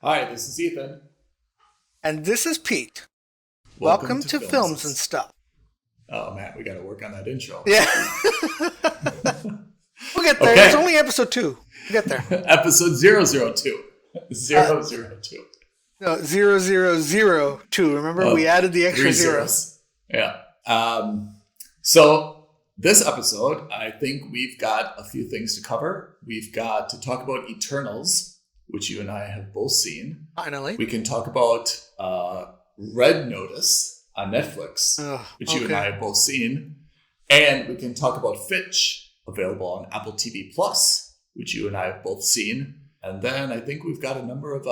Hi, this is Ethan. And this is Pete. Welcome to Films and Stuff. Oh man, we got to work on that intro. Yeah. We'll get there. Okay. It's only episode 2. We'll get there. Episode 002. 002. No, 0002. Remember, we added the extra zeros. Yeah. So this episode, I think we've got a few things to cover. We've got to talk about Eternals, which you and I have both seen. Finally. We can talk about Red Notice on Netflix, which you and I have both seen. And we can talk about Fitch, available on Apple TV Plus, which you and I have both seen. And then I think we've got a number of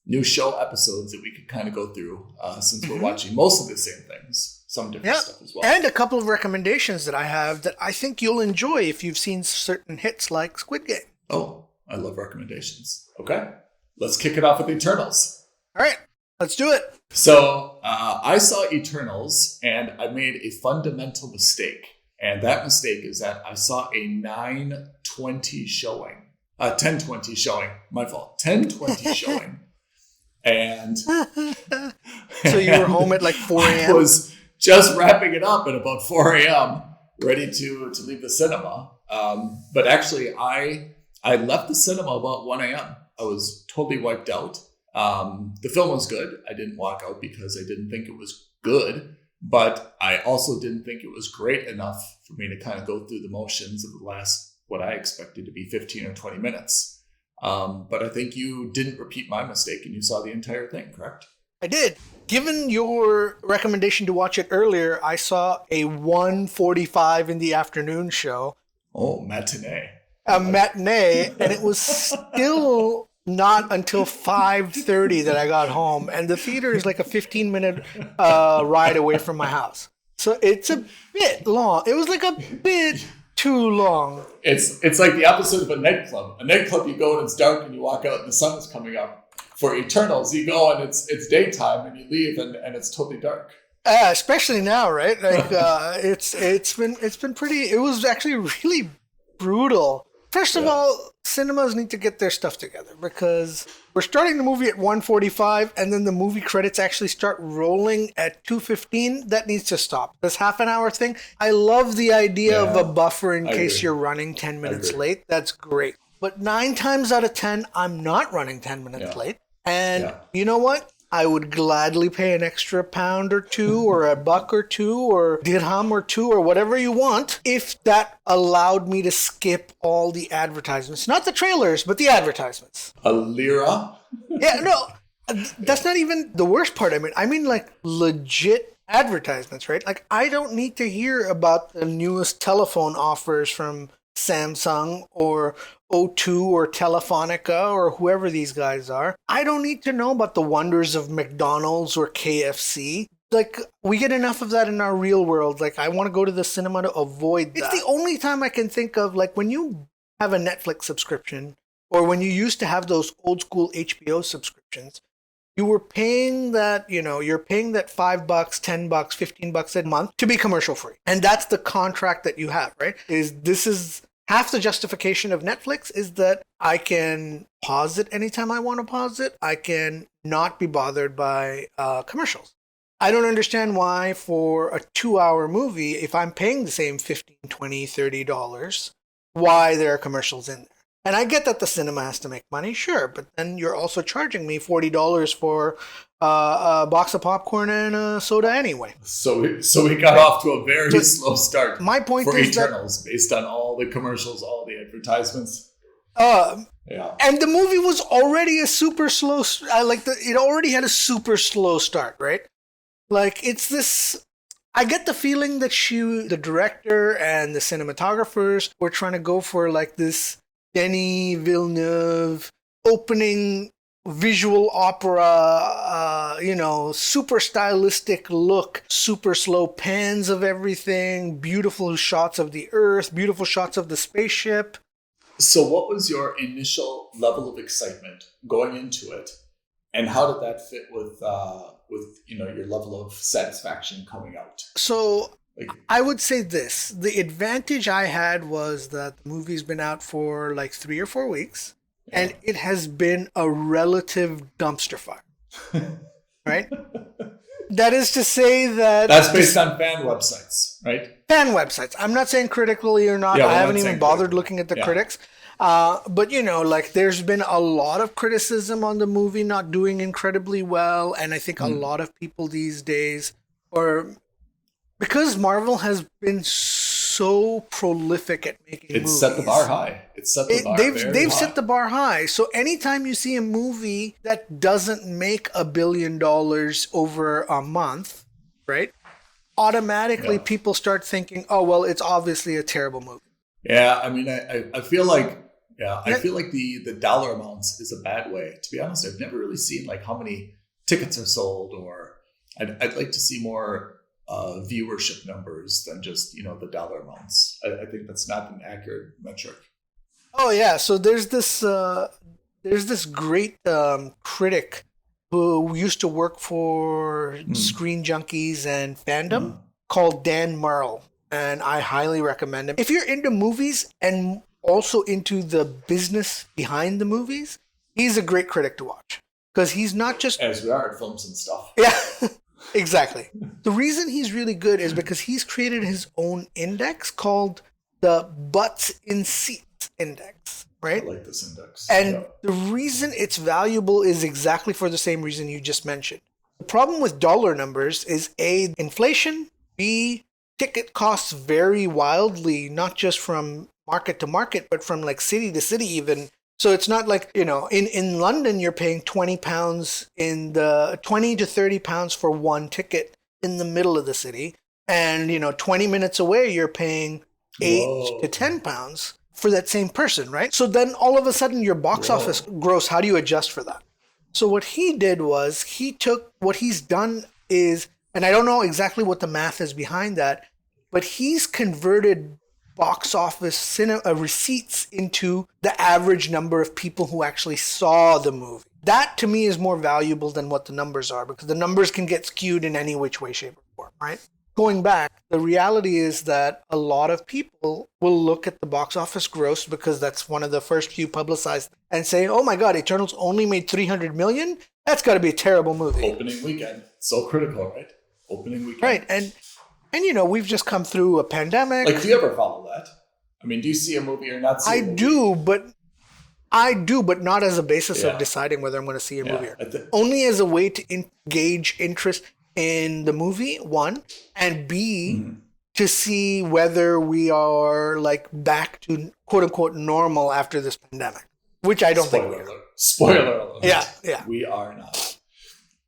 new show episodes that we could kind of go through since we're watching most of the same things, some different stuff as well. And a couple of recommendations that I have that I think you'll enjoy if you've seen certain hits like Squid Game. Oh, I love recommendations. Okay, let's kick it off with Eternals. All right, let's do it. So I saw Eternals and I made a fundamental mistake. And that mistake is that I saw a 9:20 showing. 10:20 showing. My fault. 10:20 showing. And so you were home at like 4 a.m.? I was just wrapping it up at about 4 a.m., ready to leave the cinema. But actually, I left the cinema about 1 a.m. I was totally wiped out. The film was good. I didn't walk out because I didn't think it was good. But I also didn't think it was great enough for me to kind of go through the motions of the last, what I expected to be 15 or 20 minutes. But I think you didn't repeat my mistake and you saw the entire thing, correct? I did. Given your recommendation to watch it earlier, I saw a 1:45 in the afternoon show. Oh, matinee. A matinee, and it was still not until 5:30 that I got home, and the theater is like a 15-minute ride away from my house. So it's a bit long. It was like a bit too long. It's like the opposite of a nightclub. A nightclub, you go and it's dark and you walk out and the sun is coming up. For Eternals, you go and it's daytime and you leave and it's totally dark. Especially now, right? Like it's been pretty. It was actually really brutal. First of all, cinemas need to get their stuff together because we're starting the movie at 1:45 and then the movie credits actually start rolling at 2:15. That needs to stop. This half an hour thing, I love the idea of a buffer in case you're running 10 minutes late. That's great. But 9 times out of 10, I'm not running 10 minutes late. And you know what? I would gladly pay an extra £1 or $2 or $1 or $2 or dirham or $2 or whatever you want if that allowed me to skip all the advertisements. Not the trailers, but the advertisements. A lira? Yeah, no, that's not even the worst part. I mean like legit advertisements, right? Like I don't need to hear about the newest telephone offers from Samsung or O2 or Telefonica or whoever these guys are. I don't need to know about the wonders of McDonald's or KFC. Like, we get enough of that in our real world. Like, I want to go to the cinema to avoid that. It's the only time I can think of, like, when you have a Netflix subscription or when you used to have those old school HBO subscriptions, you were paying that, you're paying that $5, $10, $15 a month to be commercial free. And that's the contract that you have, right? This is half the justification of Netflix is that I can pause it anytime I want to pause it. I can not be bothered by commercials. I don't understand why for a 2-hour movie, if I'm paying the same $15, $20, $30, why there are commercials in there. And I get that the cinema has to make money, sure, but then you're also charging me $40 for a box of popcorn and a soda anyway. So we got off to a very slow start. My point for is Eternals, based on all the commercials, all the advertisements. And the movie was already a super slow. It already had a super slow start, right? Like it's this. I get the feeling that the director and the cinematographers were trying to go for like this Denis Villeneuve opening visual opera, super stylistic look, super slow pans of everything, beautiful shots of the Earth, beautiful shots of the spaceship. So what was your initial level of excitement going into it? And how did that fit with your level of satisfaction coming out? So I would say this. The advantage I had was that the movie's been out for like 3 or 4 weeks. and it has been a relative dumpster fire, right? That is to say that... That's based on fan websites, right? Fan websites. I'm not saying critically or not. Yeah, I haven't even bothered looking at the Yeah. critics. But, like, there's been a lot of criticism on the movie not doing incredibly well. And I think a lot of people these days, or because Marvel has been so prolific at making movies. It's set the bar high. They've set the bar high. So anytime you see a movie that doesn't make $1 billion over a month, right? Automatically people start thinking, oh, well, it's obviously a terrible movie. Yeah, I mean, I feel like, I feel like the dollar amounts is a bad way. To be honest, I've never really seen like how many tickets are sold, or I'd like to see more viewership numbers than just, the dollar amounts. I think that's not an accurate metric. Oh yeah, so there's this great critic who used to work for Screen Junkies and Fandom called Dan Murrell, and I highly recommend him. If you're into movies and also into the business behind the movies, he's a great critic to watch, because he's not just... As we are at films and stuff. Yeah, exactly. The reason he's really good is because he's created his own index called the Butts in Seats Index, right? I like this index. And the reason it's valuable is exactly for the same reason you just mentioned. The problem with dollar numbers is A, inflation, B, ticket costs vary wildly, not just from market to market, but from like city to city even. So it's not like, in London, you're paying £20 20 to £30 for one ticket in the middle of the city. And, 20 minutes away, you're paying £8 to £10 for that same person, right? So then all of a sudden your box office gross, how do you adjust for that? So what he did was what he's done is, and I don't know exactly what the math is behind that, but he's converted box office receipts into the average number of people who actually saw the movie. That to me is more valuable than what the numbers are, because the numbers can get skewed in any which way, shape, or form, right? Going back, the reality is that a lot of people will look at the box office gross, because that's one of the first few publicized, and say, oh my God, Eternals only made $300 million? That's got to be a terrible movie. Opening weekend. So critical, right? Opening weekend. Right, and we've just come through a pandemic. Like, do you ever follow that? I mean, do you see a movie or not see a movie? I do, but not as a basis of deciding whether I'm going to see a movie or not. Only as a way to engage interest in the movie, one, and B, to see whether we are like back to quote unquote normal after this pandemic, which I don't think we are. Spoiler alert. Yeah. We are not.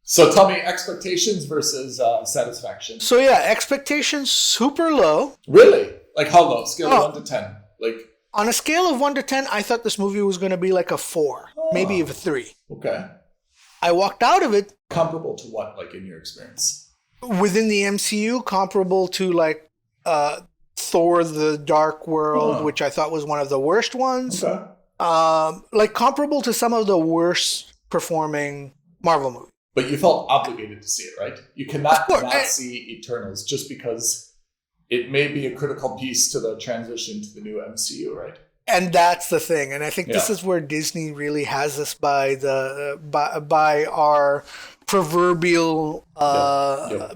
So tell me, expectations versus satisfaction. So expectations super low. Really? Like how low? Scale of 1 to 10. Like on a scale of 1 to 10, I thought this movie was going to be like a 4, maybe even 3. Okay. I walked out of it. Comparable to what, like in your experience? Within the MCU, comparable to like Thor: The Dark World, which I thought was one of the worst ones. Okay. Like comparable to some of the worst performing Marvel movies. But you felt obligated to see it, right? You cannot not see Eternals just because it may be a critical piece to the transition to the new MCU, right? And that's the thing. And I think this is where Disney really has us by our proverbial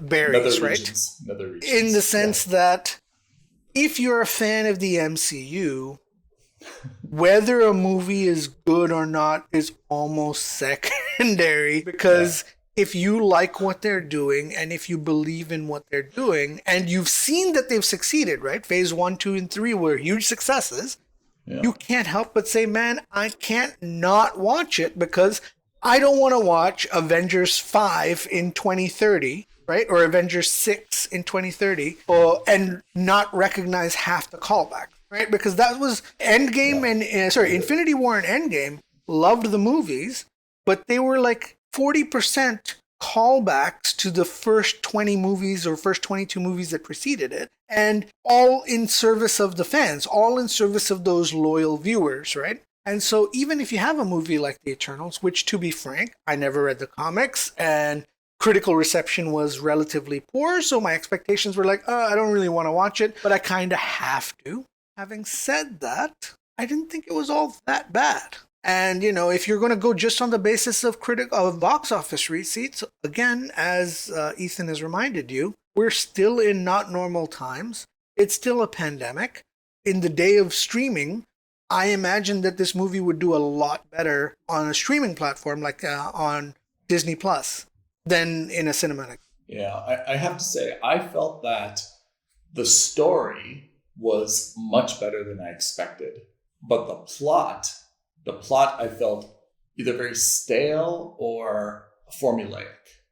berries, right? Nether regions. In the sense that if you're a fan of the MCU, whether a movie is good or not is almost secondary, because if you like what they're doing and if you believe in what they're doing and you've seen that they've succeeded, right? Phase 1, 2, and 3 were huge successes. You can't help but say, man, I can't not watch it, because I don't want to watch Avengers 5 in 2030, right? Or Avengers 6 in 2030, and not recognize half the callback. Right, because that was Endgame and Infinity War and Endgame loved the movies, but they were like 40% callbacks to the first 20 movies or first 22 movies that preceded it, and all in service of the fans, all in service of those loyal viewers, right? And so even if you have a movie like The Eternals, which to be frank, I never read the comics, and critical reception was relatively poor, so my expectations were like, I don't really want to watch it, but I kind of have to. Having said that, I didn't think it was all that bad. And, you know, if you're going to go just on the basis of box office receipts, again, as Ethan has reminded you, we're still in not normal times. It's still a pandemic. In the day of streaming, I imagine that this movie would do a lot better on a streaming platform like on Disney Plus than in a cinematic. Yeah, I have to say, I felt that the story was much better than I expected, but the plot I felt either very stale or formulaic.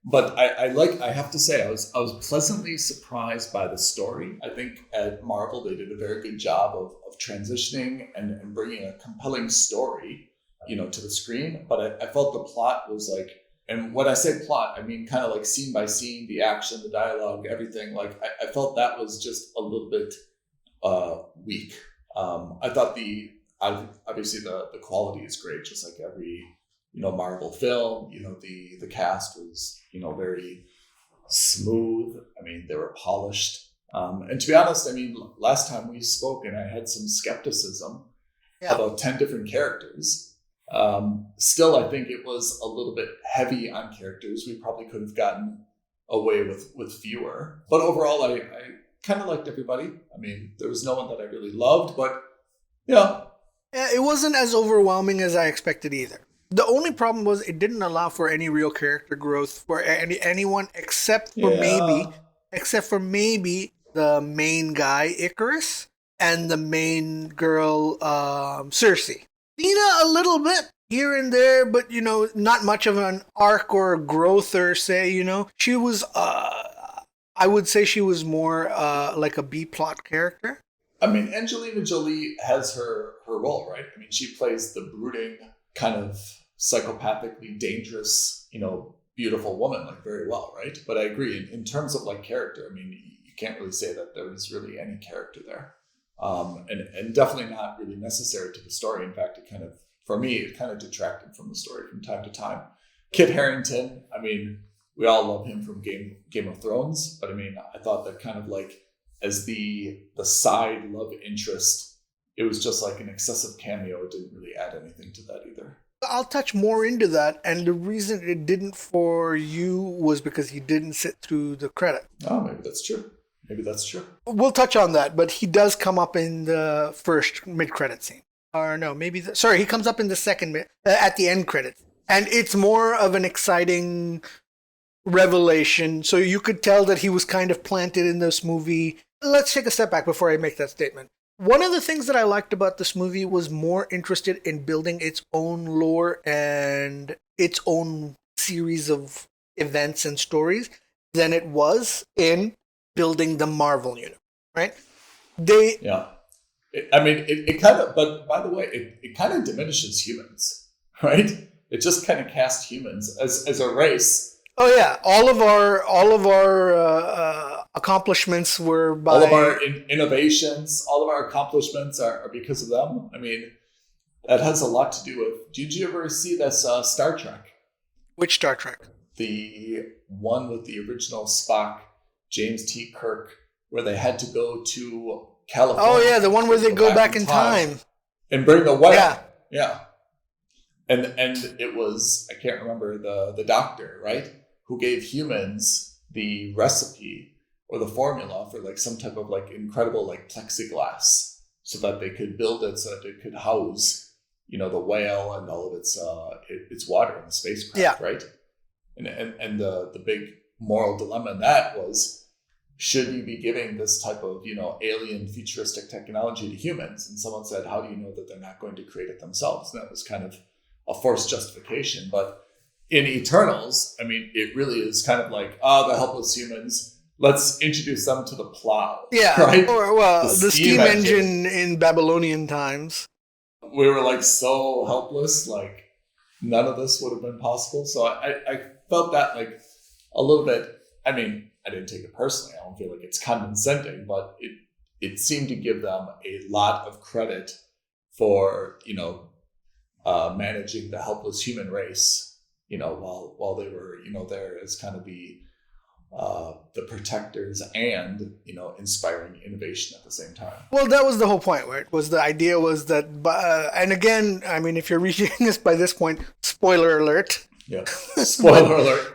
But I have to say, I was pleasantly surprised by the story. I think at Marvel they did a very good job of transitioning and bringing a compelling story, to the screen. But I felt the plot was like, and when I say plot, I mean kind of like scene by scene, the action, the dialogue, everything. Like I felt that was just a little bit weak. I thought obviously the quality is great, just like every Marvel film. The cast was very smooth. I mean, they were polished. And to be honest, I mean, last time we spoke, and I had some skepticism about 10 different characters. Still, I think it was a little bit heavy on characters. We probably could have gotten away with fewer. But overall, I kind of liked everybody. I mean, there was no one that I really loved, but yeah. Yeah, it wasn't as overwhelming as I expected either. The only problem was it didn't allow for any real character growth for anyone except for maybe the main guy Icarus and the main girl Cersei. Nina a little bit here and there, but not much of an arc or growth or say. She was I would say she was more like a B plot character. I mean, Angelina Jolie has her role, right? I mean, she plays the brooding, kind of psychopathically dangerous, beautiful woman, like very well, right? But I agree, in terms of like character, I mean, you can't really say that there was really any character there. And definitely not really necessary to the story. In fact, for me, it kind of detracted from the story from time to time. Kit Harington, I mean, we all love him from Game of Thrones, but I mean, I thought that kind of like, as the side love interest, it was just like an excessive cameo. It didn't really add anything to that either. I'll touch more into that, and the reason it didn't for you was because he didn't sit through the credit. Oh, maybe that's true. We'll touch on that, but he does come up in the first mid-credit scene. Or no, he comes up in the second at the end credits. And it's more of an exciting revelation. So you could tell that he was kind of planted in this movie. Let's take a step back before I make that statement. One of the things that I liked about this movie was more interested in building its own lore and its own series of events and stories than it was in building the Marvel universe, right? It kind of, but by the way, it kind of diminishes humans, right? It just kind of casts humans as a race. Oh yeah, all of our accomplishments were by all of our innovations, all of our accomplishments are because of them. I mean, that has a lot to do with. Did you ever see this Star Trek? Which Star Trek? The one with the original Spock, James T. Kirk, where they had to go to California. Oh yeah, the one where they go back in time and bring the whale. Yeah. And it was, I can't remember the doctor, right, who gave humans the recipe or the formula for like some type of like incredible like plexiglass, so that they could build it so that it could house, the whale and all of its water in the spacecraft, right? And the big moral dilemma in that was, should you be giving this type of, alien futuristic technology to humans? And someone said, how do you know that they're not going to create it themselves? And that was kind of a forced justification. But in Eternals, I mean, it really is kind of like, the helpless humans, let's introduce them to the plow. Yeah, right? Or, the steam engine in Babylonian times. We were like so helpless, like none of this would have been possible. So I felt that like a little bit, I mean, I didn't take it personally. I don't feel like it's condescending, but it seemed to give them a lot of credit for, managing the helpless human race, while they were, there as kind of the the protectors and, inspiring innovation at the same time. Well, that was the whole point, right? Was the idea was that, and again, I mean, if you're reaching this by this point, spoiler alert. Yeah. Spoiler alert.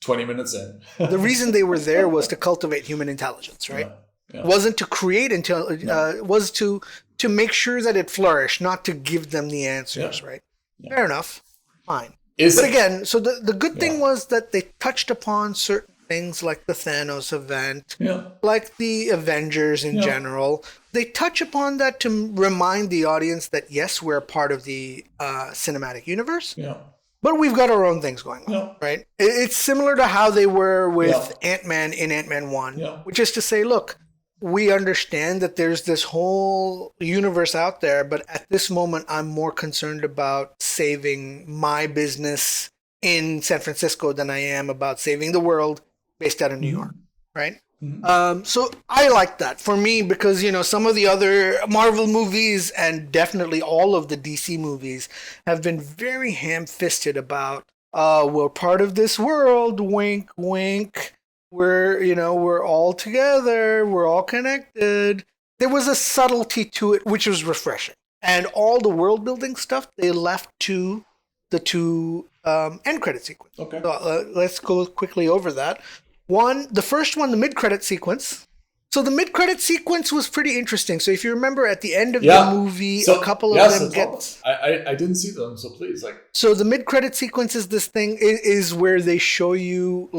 20 minutes in. The reason they were there was to cultivate human intelligence, right? Yeah. Wasn't to create was to make sure that it flourished, not to give them the answers, right? Yeah. Fair enough. Fine. But again, so the good thing was that they touched upon certain things like the Thanos event, like the Avengers in general. They touch upon that to remind the audience that, yes, we're a part of the cinematic universe. Yeah. But we've got our own things going on, right? It's similar to how they were with Ant-Man in Ant-Man 1, which is to say, look, we understand that there's this whole universe out there, but at this moment, I'm more concerned about saving my business in San Francisco than I am about saving the world based out of New York, right? So I like that for me because, some of the other Marvel movies and definitely all of the DC movies have been very ham-fisted about, we're part of this world, wink, wink. We're all together. We're all connected. There was a subtlety to it, which was refreshing. And all the world building stuff, they left to the two end credit sequence. Okay. So, let's go quickly over that. The first one, the mid-credit sequence. So the mid-credit sequence was pretty interesting. So if you remember at the end of the movie, a couple of them get... I didn't see them, so please. So the mid-credit sequence is this thing, is where they show you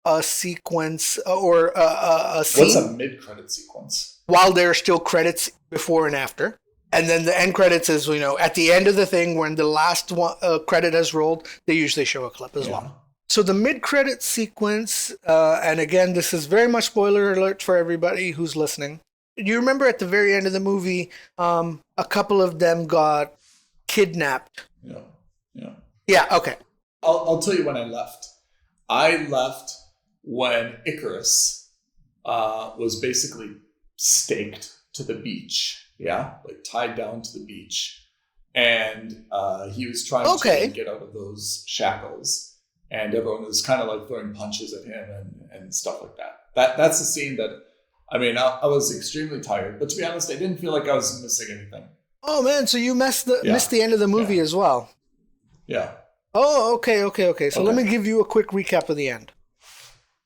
a sequence or a scene. What's a mid-credit sequence? While there are still credits before and after. And then the end credits is, at the end of the thing, when the last one, credit has rolled, they usually show a clip as well. So the mid-credit sequence, and again, this is very much spoiler alert for everybody who's listening. You remember at the very end of the movie, a couple of them got kidnapped. Yeah, okay. I'll tell you when I left. I left when Icarus was basically staked to the beach. Yeah, tied down to the beach. And he was trying to get out of those shackles. And everyone was kind of throwing punches at him and stuff like that. That's the scene that, I was extremely tired. But to be honest, I didn't feel like I was missing anything. Oh, man, so you missed the end of the movie as well. Yeah. Oh, okay. So let me give you a quick recap of the end.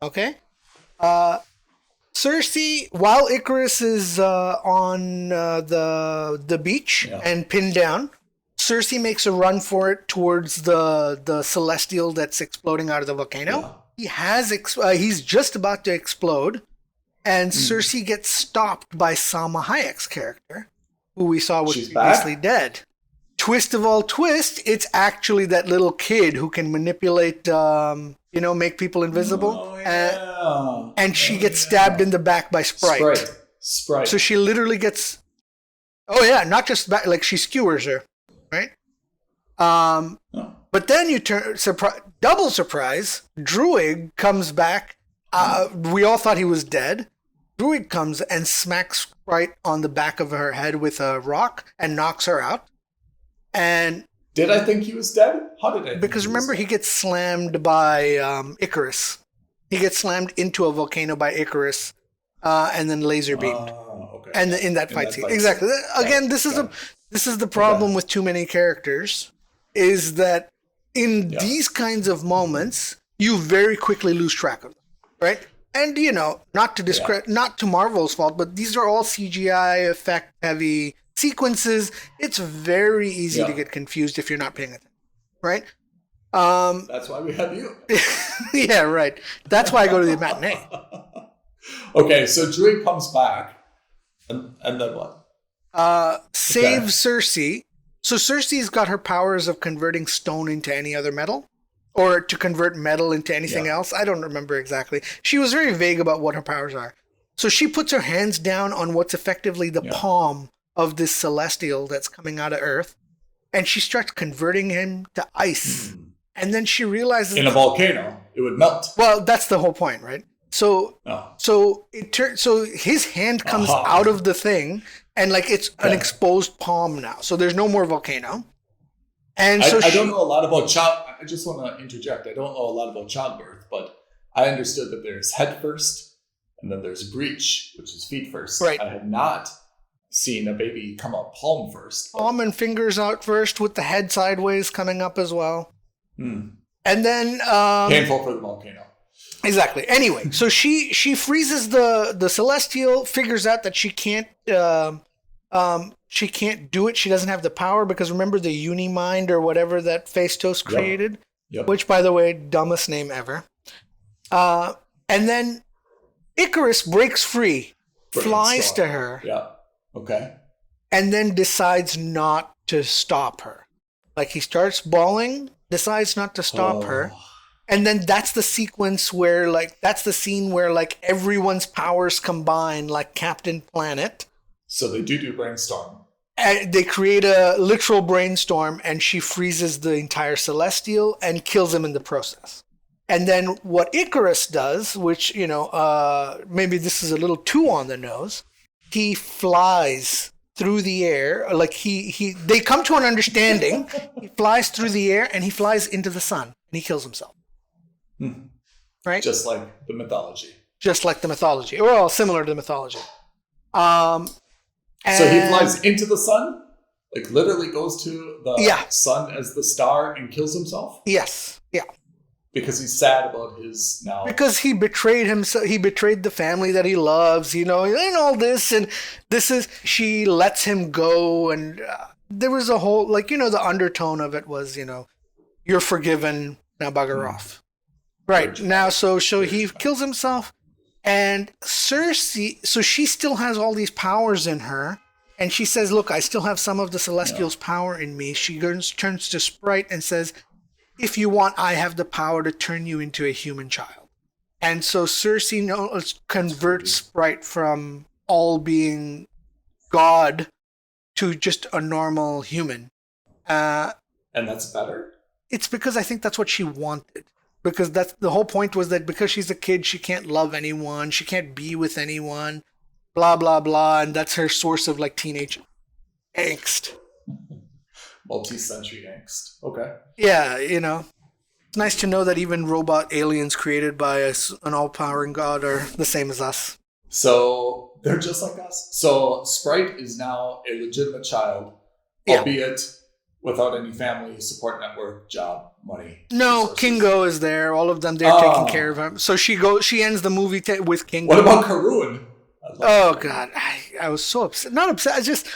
Okay? Cersei, while Icarus is on the beach and pinned down, Cersei makes a run for it towards the celestial that's exploding out of the volcano. Yeah. He's just about to explode, and Cersei gets stopped by Salma Hayek's character, who we saw was previously dead. Twist of all twists, it's actually that little kid who can manipulate, make people invisible. And she gets stabbed in the back by Sprite. So she literally gets... Oh, yeah, not just back, she skewers her, right? But then you turn... double surprise, Druig comes back. We all thought he was dead. Druig comes and smacks Sprite on the back of her head with a rock and knocks her out. And did I think he was dead? How did I? Because remember, he gets slammed by Icarus. He gets slammed into a volcano by Icarus, and then laser beamed. Okay. And in that fight scene, exactly. Again, this is the problem with too many characters, is that in these kinds of moments, you very quickly lose track of them, right? And not to discredit, not to Marvel's fault, but these are all CGI effect heavy sequences. It's very easy to get confused if you're not paying attention, right? That's why we have you. Yeah, right. That's why I go to the matinee. Okay, so Druig comes back, and then what? Saves Cersei. So Cersei's got her powers of converting stone into any other metal, or to convert metal into anything else. I don't remember exactly. She was very vague about what her powers are. So she puts her hands down on what's effectively the palm of this celestial that's coming out of Earth, and she starts converting him to ice. And then she realizes in a volcano it would melt. Well, that's the whole point, right? So so his hand comes out of the thing, and it's an exposed palm now. So there's no more volcano. And so I don't know a lot about I just want to interject. I don't know a lot about childbirth, but I understood that there's head first, and then there's breech, which is feet first. Right. I had not seen a baby come up palm first. Palm and fingers out first, with the head sideways coming up as well. Hmm. And then Painful for the volcano. Exactly. Anyway, so she freezes the Celestial, figures out that she can't do it. She doesn't have the power because remember the Unimind or whatever that Phaistos created, Yep. which by the way, dumbest name ever. And then Icarus breaks free, flies to her, Yeah. Okay. and then decides not to stop her. Like he starts bawling, decides not to stop her. And then that's the sequence where, that's the scene where, everyone's powers combine, like Captain Planet. So they do brainstorm. And they create a literal brainstorm, and she freezes the entire Celestial and kills him in the process. And then what Icarus does, which, maybe this is a little too on the nose, he flies through the air. They come to an understanding. He flies through the air, and he flies into the sun, and he kills himself. Right? Just like the mythology. Just like the mythology. Well, similar to the mythology. So he flies into the sun? Like literally goes to the sun as the star and kills himself? Yes. Yeah. Because he's sad about his now... Because he betrayed himself. He betrayed the family that he loves, and all this. And she lets him go. And there was a whole, the undertone of it was, you're forgiven, now bugger off. Right. Now, so he kills himself, and Cersei, so she still has all these powers in her, and she says, look, I still have some of the Celestial's power in me. She turns to Sprite and says, if you want, I have the power to turn you into a human child. And so Cersei converts Sprite from all being God to just a normal human. And that's better? It's because I think that's what she wanted. Because that's the whole point was that because she's a kid, she can't love anyone. She can't be with anyone. Blah, blah, blah. And that's her source of teenage angst. Multi-century angst. Okay. Yeah, It's nice to know that even robot aliens created by an all-powering god are the same as us. So they're just like us. So Sprite is now a legitimate child, albeit without any family, support network, job, money. No, resources. Kingo is there. All of them, they're taking care of him. So she ends the movie with Kingo. What about Karun? Oh, God. I was so upset. Not upset. I just...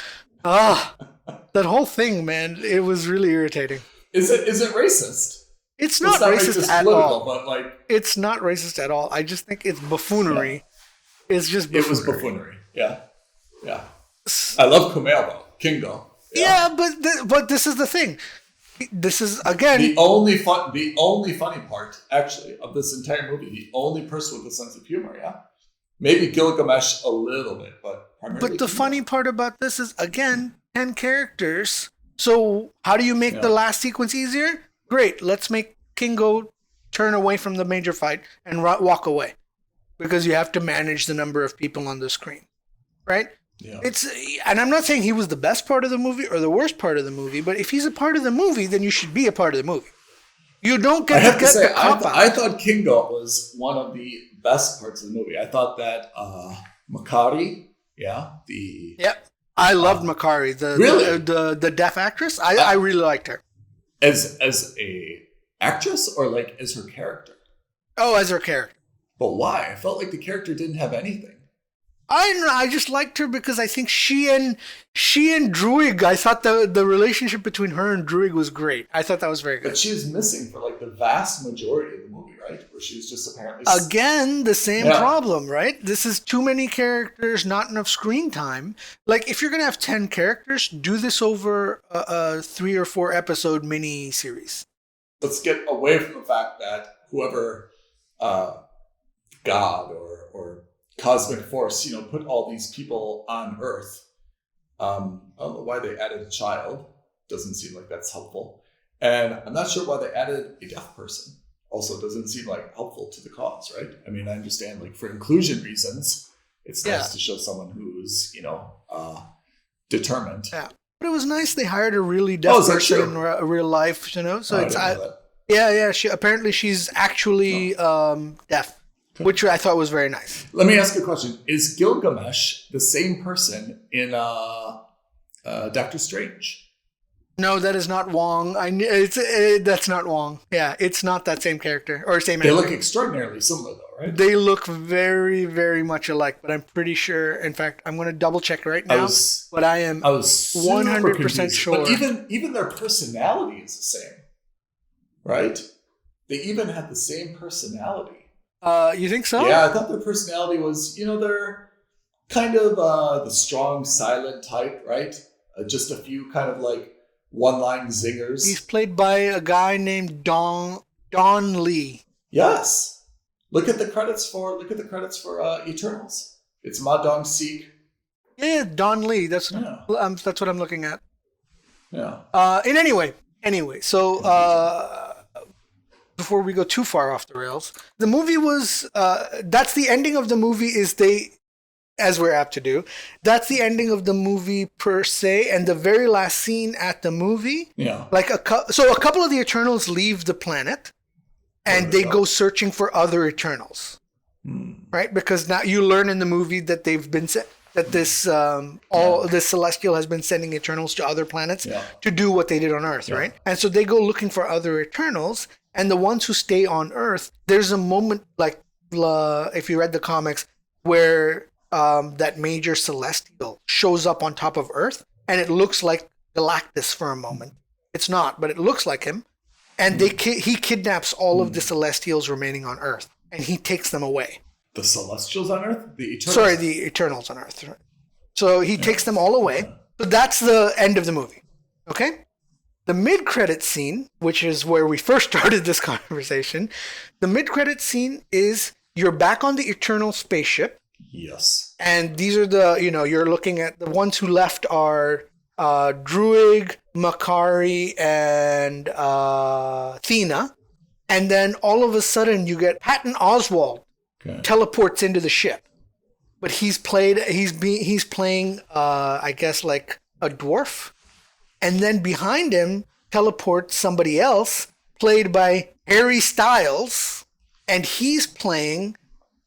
that whole thing, man. It was really irritating. Is it racist? It's not racist at all. But it's not racist at all. I just think it's buffoonery. Yeah. It's just buffoonery. It was buffoonery. Yeah. Yeah. I love Kumail, though. Kingo. Yeah, but this is the thing. This is again the only funny part actually of this entire movie. The only person with a sense of humor. Yeah, maybe Gilgamesh a little bit, but primarily. But the funny part about this is again 10 characters. So how do you make the last sequence easier? Great, let's make Kingo turn away from the major fight and walk away, because you have to manage the number of people on the screen, right? Yeah. And I'm not saying he was the best part of the movie or the worst part of the movie, but if he's a part of the movie, then you should be a part of the movie. You don't get to get the cop out. I thought Kingo was one of the best parts of the movie. I thought that Makari, I loved Makari, the deaf actress. I really liked her as a actress or as her character. Oh, as her character. But why? I felt like the character didn't have anything. I don't know. I just liked her because I think she and Druig, I thought the relationship between her and Druig was great. I thought that was very good. But she was missing for the vast majority of the movie, right? Where she was just apparently... Again, the same problem, right? This is too many characters, not enough screen time. If you're going to have 10 characters, do this over a 3 or 4 episode mini series. Let's get away from the fact that whoever God or cosmic force, put all these people on Earth. I don't know why they added a child. Doesn't seem like that's helpful. And I'm not sure why they added a deaf person. Also doesn't seem helpful to the cause, right? I mean, I understand for inclusion reasons, it's nice to show someone who's, determined. Yeah. But it was nice they hired a really deaf person in real life, So Yeah. She's actually deaf, which I thought was very nice. Let me ask you a question. Is Gilgamesh the same person in Doctor Strange? No, that is not Wong. That's not Wong. Yeah, it's not that same character or same They actor. look extraordinarily similar, though, right? They look very, very much alike, but I'm pretty sure. In fact, I'm going to double check right now. But I was 100% sure. But even their personality is the same, right? They even had the same personality. You think so? Yeah, I thought their personality was, they're kind of the strong, silent type, right? Just a few kind of like one-line zingers. He's played by a guy named Don Lee. Yes. Look at the credits for Eternals. It's Ma Dong-seok. Yeah, Don Lee. That's what I'm looking at. Yeah. Anyway, so before we go too far off the rails, the movie was that's the ending of the movie as we're apt to do. That's the ending of the movie per se, and the very last scene at the movie. Yeah. Like a couple of the Eternals leave the planet, and they go searching for other Eternals, right? Because now you learn in the movie that they've been that this this Celestial has been sending Eternals to other planets to do what they did on Earth, right? And so they go looking for other Eternals, and the ones who stay on Earth. There's a moment like if you read the comics where that major Celestial shows up on top of Earth, and it looks like Galactus for a moment. It's not, but it looks like him. And he kidnaps all of the Celestials remaining on Earth, and he takes them away. The Celestials on Earth? The Eternals? Sorry, the Eternals on Earth. Right? So he takes them all away. So that's the end of the movie. Okay? The mid-credit scene, which is where we first started this conversation, the mid-credit scene is you're back on the Eternal spaceship. Yes. And these are you're looking at the ones who left are Druig, Makari, and Thena. And then all of a sudden you get Patton Oswalt teleports into the ship. But he's playing I guess like a dwarf. And then behind him teleports somebody else played by Harry Styles, and he's playing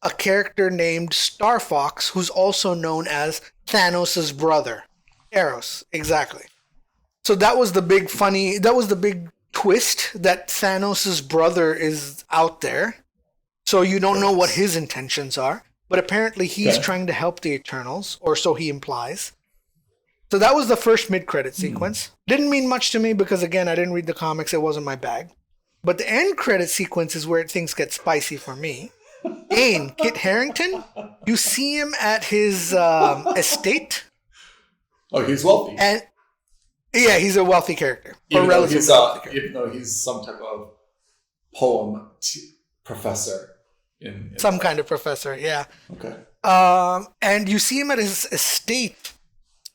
a character named Star Fox, who's also known as Thanos' brother. Eros, exactly. So that was the big twist, that Thanos' brother is out there. So you don't know what his intentions are, but apparently he's trying to help the Eternals, or so he implies. So that was the first mid-credit sequence. Didn't mean much to me because, again, I didn't read the comics. It wasn't my bag. But the end credit sequence is where things get spicy for me. Kit Harington, you see him at his estate. Oh, he's wealthy. And yeah, he's a wealthy character. Even though he's some type of poem professor. Some kind of professor, yeah. Okay. And you see him at his estate,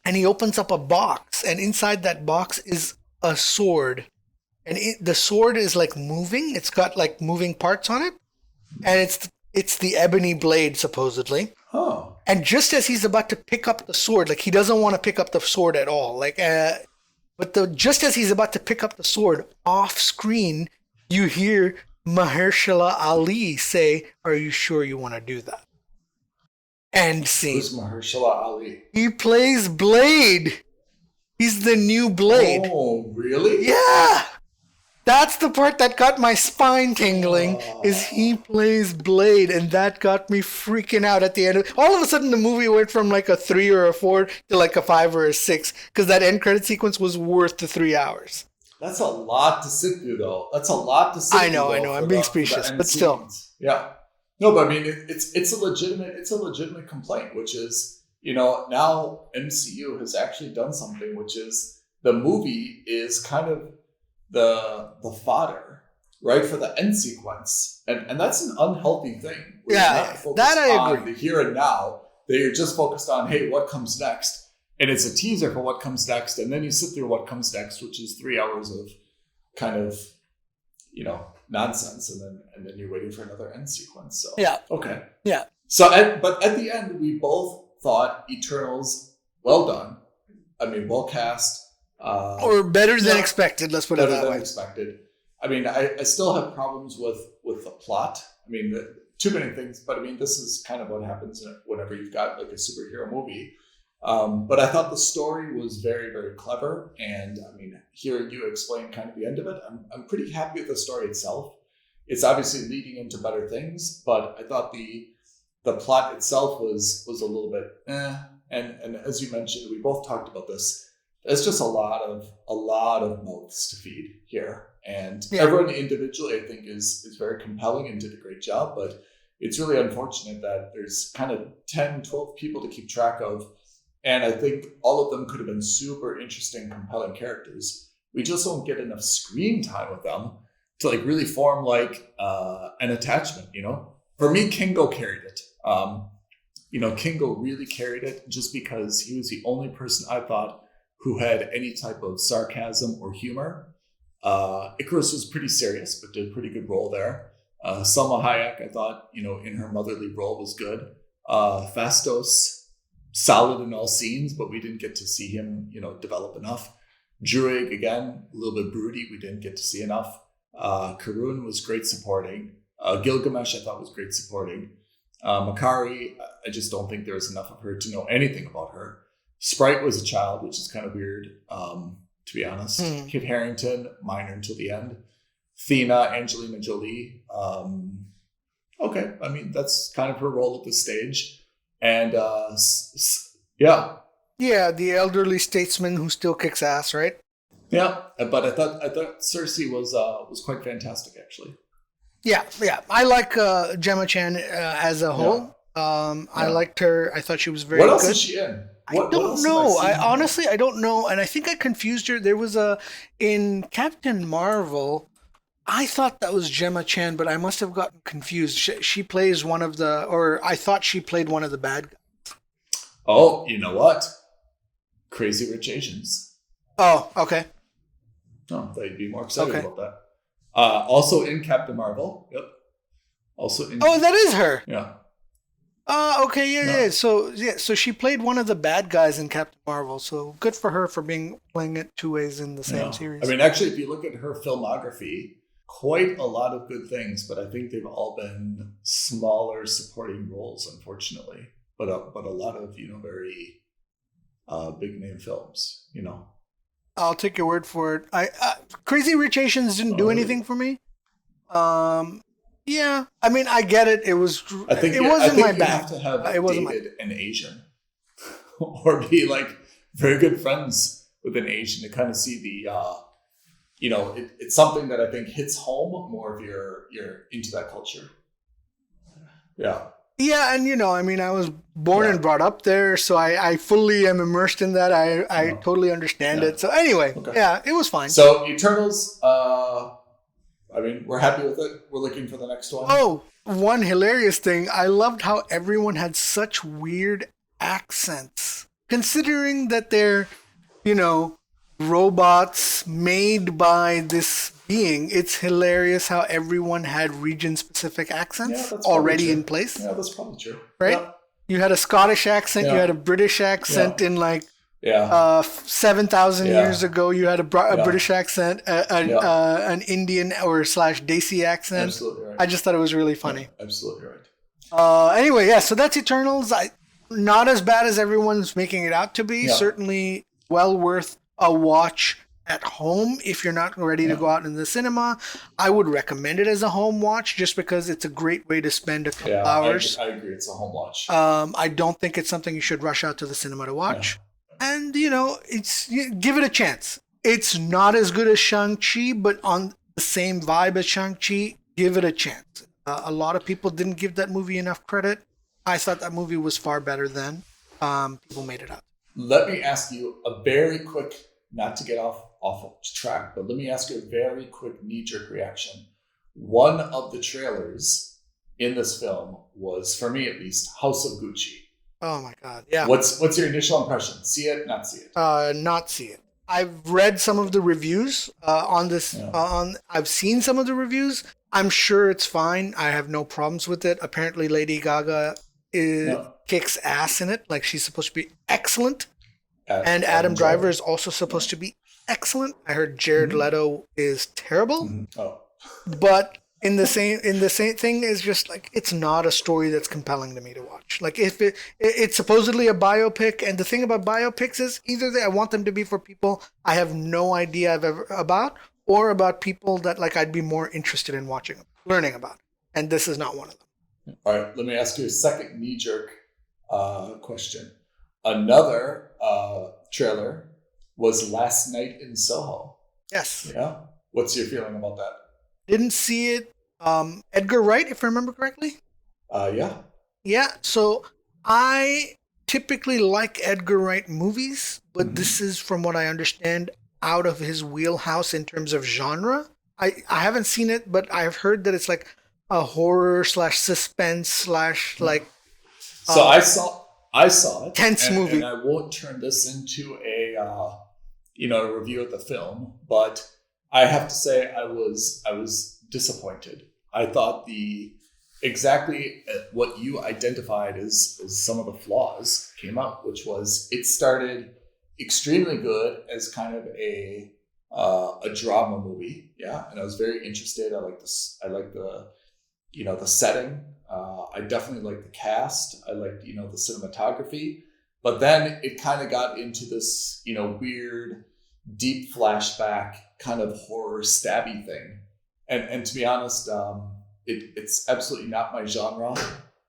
and he opens up a box, and inside that box is a sword. And the sword is like moving. It's got like moving parts on it. And it's the ebony blade, supposedly. Oh. And just as he's about to pick up the sword, like he doesn't want to pick up the sword at all. Just as he's about to pick up the sword, off screen, you hear Mahershala Ali say, "Are you sure you want to do that?" End scene. Who's Mahershala Ali? He plays Blade. He's the new Blade. Oh, really? Yeah. That's the part that got my spine tingling, is he plays Blade, and that got me freaking out at the end. All of a sudden, the movie went from like a 3 or a 4 to like a 5 or a 6, because that end credit sequence was worth the 3 hours. That's a lot to sit through, though. That's a lot to sit through. I know. I'm being specious, but still. Yeah. No, but I mean, it's a legitimate complaint, which is, now MCU has actually done something, which is the movie is kind of the fodder, right, for the end sequence, and that's an unhealthy thing. Yeah, that I agree. The here and now, that you're just focused on, hey, what comes next, and it's a teaser for what comes next, and then you sit through what comes next, which is 3 hours of kind of, nonsense, and then you're waiting for another end sequence. So yeah, okay, yeah. So, but at the end, we both thought Eternals, well done. I mean, well cast. Or better than expected, let's put it that way. Better than expected. I mean, I still have problems with the plot. I mean, too many things, but I mean, this is kind of what happens whenever you've got like a superhero movie. But I thought the story was very, very clever. And I mean, hearing you explain kind of the end of it, I'm pretty happy with the story itself. It's obviously leading into better things, but I thought the plot itself was a little bit And as you mentioned, we both talked about this. There's just a lot of mouths to feed here. And everyone individually, I think, is very compelling and did a great job. But it's really unfortunate that there's kind of 10, 12 people to keep track of. And I think all of them could have been super interesting, compelling characters. We just don't get enough screen time with them to like really form like an attachment, you know? For me, Kingo carried it. Kingo really carried it just because he was the only person I thought who had any type of sarcasm or humor. Icarus was pretty serious, but did a pretty good role there. Salma Hayek, I thought, in her motherly role was good. Fastos, solid in all scenes, but we didn't get to see him, develop enough. Druig, again, a little bit broody. We didn't get to see enough. Karun was great supporting. Gilgamesh, I thought, was great supporting. Makari, I just don't think there was enough of her to know anything about her. Sprite was a child, which is kind of weird, to be honest. Kit Harington, minor until the end. Thena, Angelina Jolie. Okay, I mean, that's kind of her role at this stage. And yeah. Yeah, the elderly statesman who still kicks ass, right? Yeah, but I thought Cersei was quite fantastic, actually. Yeah. I like Gemma Chan as a whole. I liked her. I thought she was very good. What else is she in? I don't know. I don't know. And I think I confused her. There was in Captain Marvel, I thought that was Gemma Chan, but I must have gotten confused. She plays I thought she played one of the bad guys. Oh, you know what? Crazy Rich Asians. Oh, okay. Oh, they'd be more excited about that. Also in Captain Marvel. Yep. Also in. Oh, that is her. Yeah. Okay, yeah. So she played one of the bad guys in Captain Marvel. So good for her for playing it two ways in the same series. I mean, actually, if you look at her filmography, quite a lot of good things, but I think they've all been smaller supporting roles, unfortunately. But a lot of very big name films. I'll take your word for it. Crazy Rich Asians didn't do anything for me. Yeah, I mean, I get it. It wasn't my bag. You have to have dated an Asian, or be like very good friends with an Asian to kind of see the, it's something that I think hits home more if you're into that culture. Yeah. Yeah, and I was born and brought up there, so I fully am immersed in that. I totally understand it. So anyway, it was fine. So Eternals, I mean, we're happy with it. We're looking for the next one. Oh, one hilarious thing. I loved how everyone had such weird accents. Considering that they're, robots made by this being, it's hilarious how everyone had region-specific accents already in place. Yeah, that's probably true. Right? Yeah. You had a Scottish accent, you had a British accent in 7,000 years ago. You had a British accent, an Indian or / Desi accent. Absolutely right. I just thought it was really funny. Yeah, absolutely right. Anyway, so that's Eternals. Not as bad as everyone's making it out to be. Yeah. Certainly well worth a watch at home if you're not ready to go out in the cinema. I would recommend it as a home watch just because it's a great way to spend a couple hours. I agree. It's a home watch. I don't think it's something you should rush out to the cinema to watch. Yeah. And, give it a chance. It's not as good as Shang-Chi, but on the same vibe as Shang-Chi, give it a chance. A lot of people didn't give that movie enough credit. I thought that movie was far better than people made it out. Let me ask you a very quick, not to get off of track, but let me ask you a very quick knee-jerk reaction. One of the trailers in this film was, for me at least, House of Gucci. Oh my God! Yeah. What's your initial impression? See it? Not see it? Not see it. I've read some of the reviews on this. I've seen some of the reviews. I'm sure it's fine. I have no problems with it. Apparently, Lady Gaga kicks ass in it. Like, she's supposed to be excellent. And Adam Driver is also supposed to be excellent. I heard Jared Leto is terrible. Mm-hmm. Oh. but in the same thing is just like it's not a story that's compelling to me to watch. Like if it's supposedly a biopic, and the thing about biopics is either I want them to be for people I have no idea about, or about people that like I'd be more interested in watching, learning about. And this is not one of them. All right, let me ask you a second knee-jerk question. Another trailer was Last Night in Soho. Yes. Yeah. What's your feeling about that? Didn't see it. Edgar Wright, if I remember correctly. Yeah. Yeah. So I typically like Edgar Wright movies, but this is, from what I understand, out of his wheelhouse in terms of genre. I haven't seen it, but I've heard that it's like a horror / suspense / like. So I saw it. Tense movie. And I won't turn this into a review of the film, but I have to say I was disappointed. I thought exactly what you identified as some of the flaws came out, which was it started extremely good as kind of a drama movie, yeah, and I was very interested. I like this. I like the setting. I definitely like the cast. I liked, the cinematography. But then it kind of got into this, weird, deep flashback kind of horror stabby thing. And to be honest, it's absolutely not my genre.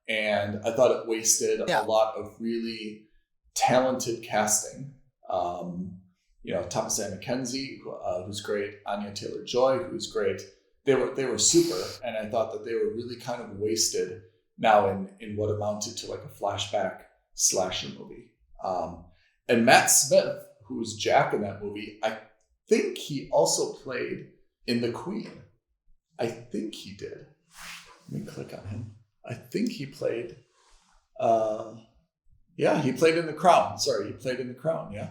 And I thought it wasted a lot of really talented casting. Thomas Ann McKenzie, who's great. Anya Taylor-Joy, who's great. They were super, and I thought that they were really kind of wasted now in what amounted to like a flashback slasher movie. And Matt Smith, who's Jack in that movie, I think he also played in The Queen. I think he did. Let me click on him. I think he played. He played in The Crown. Sorry, he played in The Crown. Yeah.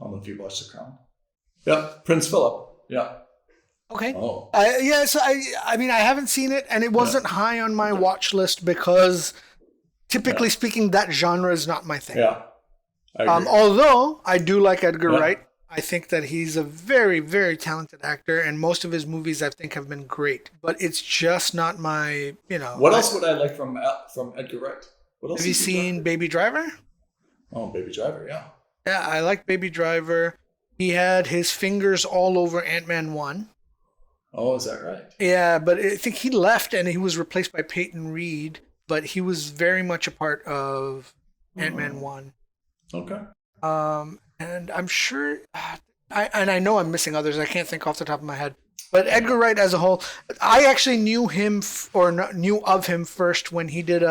I don't know if you watched The Crown. Yeah, Prince Philip. Yeah. Okay. Oh. So I haven't seen it, and it wasn't high on my watch list because, typically speaking, that genre is not my thing. Yeah. I agree. Although I do like Edgar Wright, I think that he's a very, very talented actor, and most of his movies I think have been great. But it's just not my, What else would I like from Edgar Wright? What else have you seen Baby Driver? Oh, Baby Driver, yeah. Yeah, I like Baby Driver. He had his fingers all over Ant-Man 1. Oh, is that right? Yeah, but I think he left and he was replaced by Peyton Reed, but he was very much a part of Ant-Man 1. Okay. And I'm sure, I know I'm missing others. I can't think off the top of my head. But Edgar Wright as a whole, I actually knew him knew of him first when he did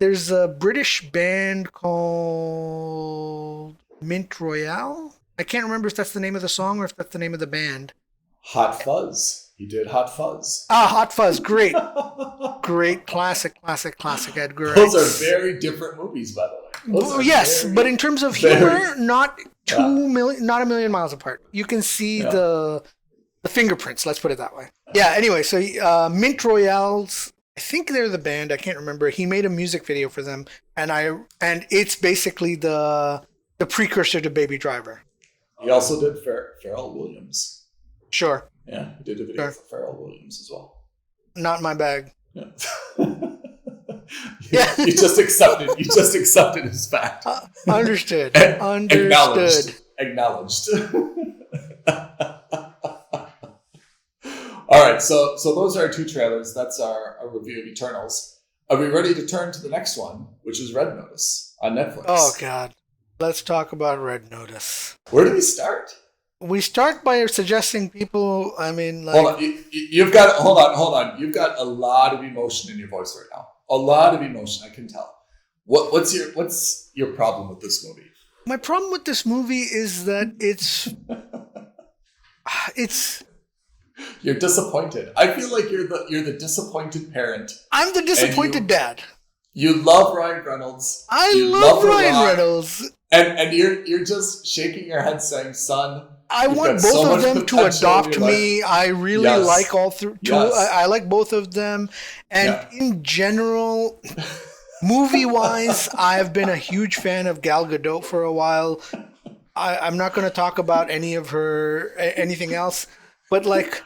there's a British band called Mint Royale. I can't remember if that's the name of the song or if that's the name of the band. Hot Fuzz. He did Hot Fuzz. Hot Fuzz. Great. Great. Classic Edgar Wright. Those are very different movies, by the way. Yes, but in terms of humor, not a million miles apart. You can see the fingerprints, let's put it that way. Yeah, anyway, so Mint Royales, I think they're the band, I can't remember. He made a music video for them, and it's basically the precursor to Baby Driver. He also did Pharrell Williams. Sure. Yeah, he did a video for Pharrell Williams as well. Not my bag. Yeah. You just accepted his fact. Understood. Acknowledged. All right, so those are our two trailers. That's our review of Eternals. Are we ready to turn to the next one, which is Red Notice on Netflix? Oh God, let's talk about Red Notice. Where do we start? We start by suggesting people. I mean, like, hold on. Hold on. You've got a lot of emotion in your voice right now. A lot of emotion, I can tell. What's your problem with this movie? My problem with this movie is that it's You're disappointed. I feel like you're the disappointed parent. I'm the disappointed dad. You love Ryan Reynolds. I love Ryan Reynolds. And you're just shaking your head saying, son, I want both of them to adopt me. I really like all three. I like both of them. And in general, movie-wise, I've been a huge fan of Gal Gadot for a while. I'm not going to talk about anything else. But like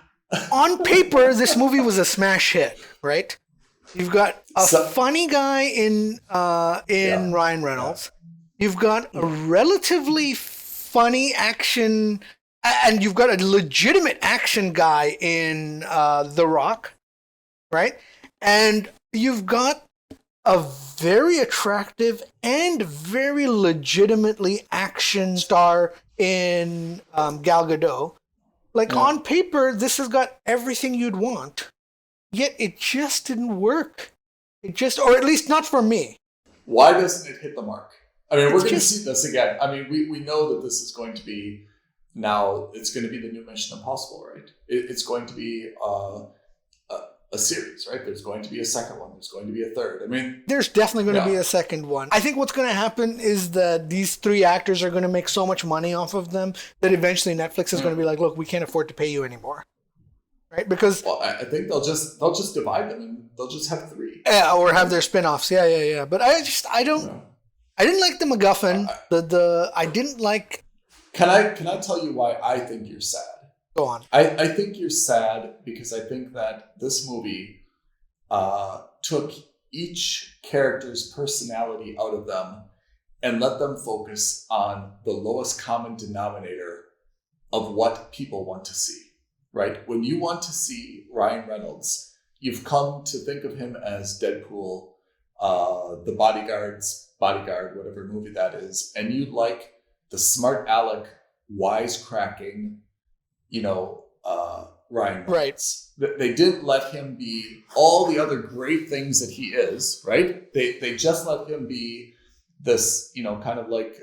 on paper, this movie was a smash hit, right? You've got a funny guy in Ryan Reynolds. You've got a relatively funny action, and you've got a legitimate action guy in The Rock, right? And you've got a very attractive and very legitimately action star in Gal Gadot. Like on paper, this has got everything you'd want, yet it just didn't work. Or at least not for me. Why doesn't it hit the mark? I mean, we're going to see this again. I mean, we know that this is going to be now. It's going to be the new Mission Impossible, right? It's going to be a series, right? There's going to be a second one. There's going to be a third. I mean, there's definitely going to be a second one. I think what's going to happen is that these three actors are going to make so much money off of them that eventually Netflix is going to be like, look, we can't afford to pay you anymore. Right? Because I think they'll just divide them and they'll just have three. Yeah, or have their spin-offs. Yeah. But I didn't like the MacGuffin. I didn't like. Can I tell you why I think you're sad? Go on. I think you're sad because I think that this movie took each character's personality out of them and let them focus on the lowest common denominator of what people want to see, right? When you want to see Ryan Reynolds, you've come to think of him as Deadpool, the bodyguard's bodyguard, whatever movie that is, and you like the smart aleck, wisecracking, Ryan Reynolds. Right. They didn't let him be all the other great things that he is, right? They just let him be this, kind of like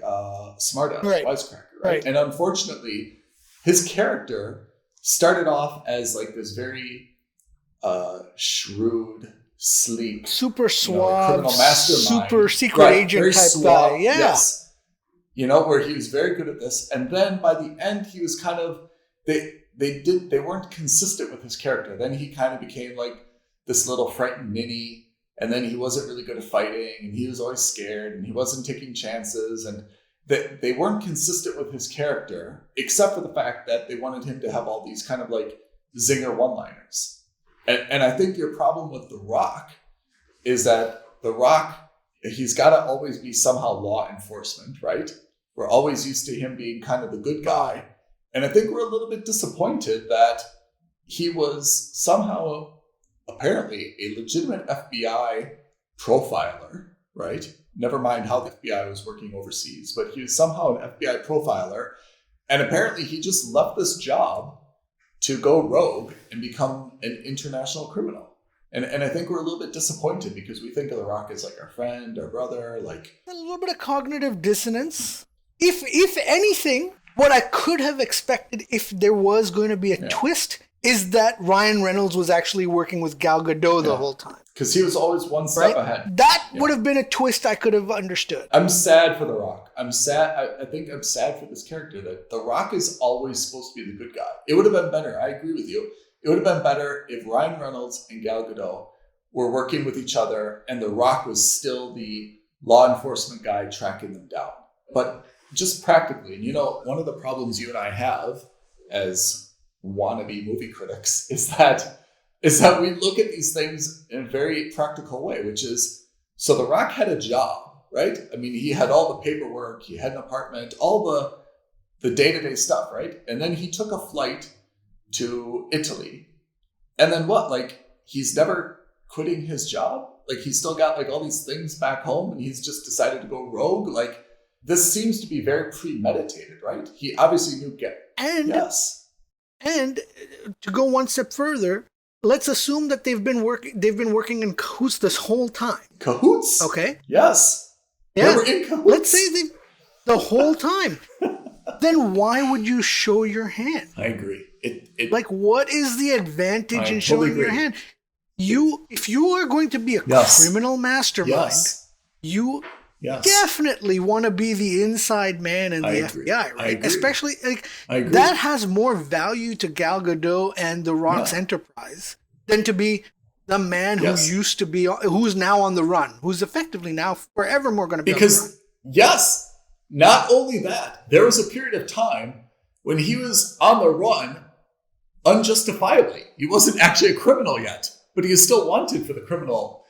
smart aleck, wisecracker, right? And unfortunately, his character started off as like this very shrewd, sleek, super suave, criminal mastermind, super secret agent type suave guy. Yeah. Yes. Where he was very good at this. And then by the end, he was kind of, they weren't consistent with his character. Then he kind of became like this little frightened ninny. And then he wasn't really good at fighting and he was always scared and he wasn't taking chances. And they weren't consistent with his character, except for the fact that they wanted him to have all these kind of like zinger one-liners. And I think your problem with The Rock is that The Rock, he's got to always be somehow law enforcement, right? We're always used to him being kind of the good guy. And I think we're a little bit disappointed that he was somehow apparently a legitimate FBI profiler, right? Never mind how the FBI was working overseas, but he was somehow an FBI profiler. And apparently he just left this job to go rogue and become an international criminal. And I think we're a little bit disappointed because we think of The Rock as like our friend, our brother, like a little bit of cognitive dissonance. If anything, what I could have expected if there was going to be a twist is that Ryan Reynolds was actually working with Gal Gadot the whole time. Because he was always one step ahead. That would have been a twist I could have understood. I'm sad for The Rock. I'm sad. I think I'm sad for this character that The Rock is always supposed to be the good guy. It would have been better. I agree with you. It would have been better if Ryan Reynolds and Gal Gadot were working with each other and The Rock was still the law enforcement guy tracking them down. But just practically, and one of the problems you and I have as wannabe movie critics is that we look at these things in a very practical way, which is, so The Rock had a job, right? I mean, he had all the paperwork, he had an apartment, all the day-to-day stuff, right? And then he took a flight to Italy. And then what? Like, he's never quitting his job? Like, he's still got like all these things back home and he's just decided to go rogue? Like, this seems to be very premeditated, right? He obviously knew And to go one step further, let's assume that they've been working in cahoots this whole time. Cahoots? Okay. Yes. Yeah. They were in cahoots. Let's say the whole time. Then why would you show your hand? I agree. Like, what is the advantage in showing your hand? If you are going to be a criminal mastermind, you definitely want to be the inside man in the FBI, right? Especially that has more value to Gal Gadot and The Rock's enterprise than to be the man who used to be, who's now on the run, who's effectively now forevermore going to be on the run. Not only that, there was a period of time when he was on the run, unjustifiably. He wasn't actually a criminal yet, but he is still wanted for the criminal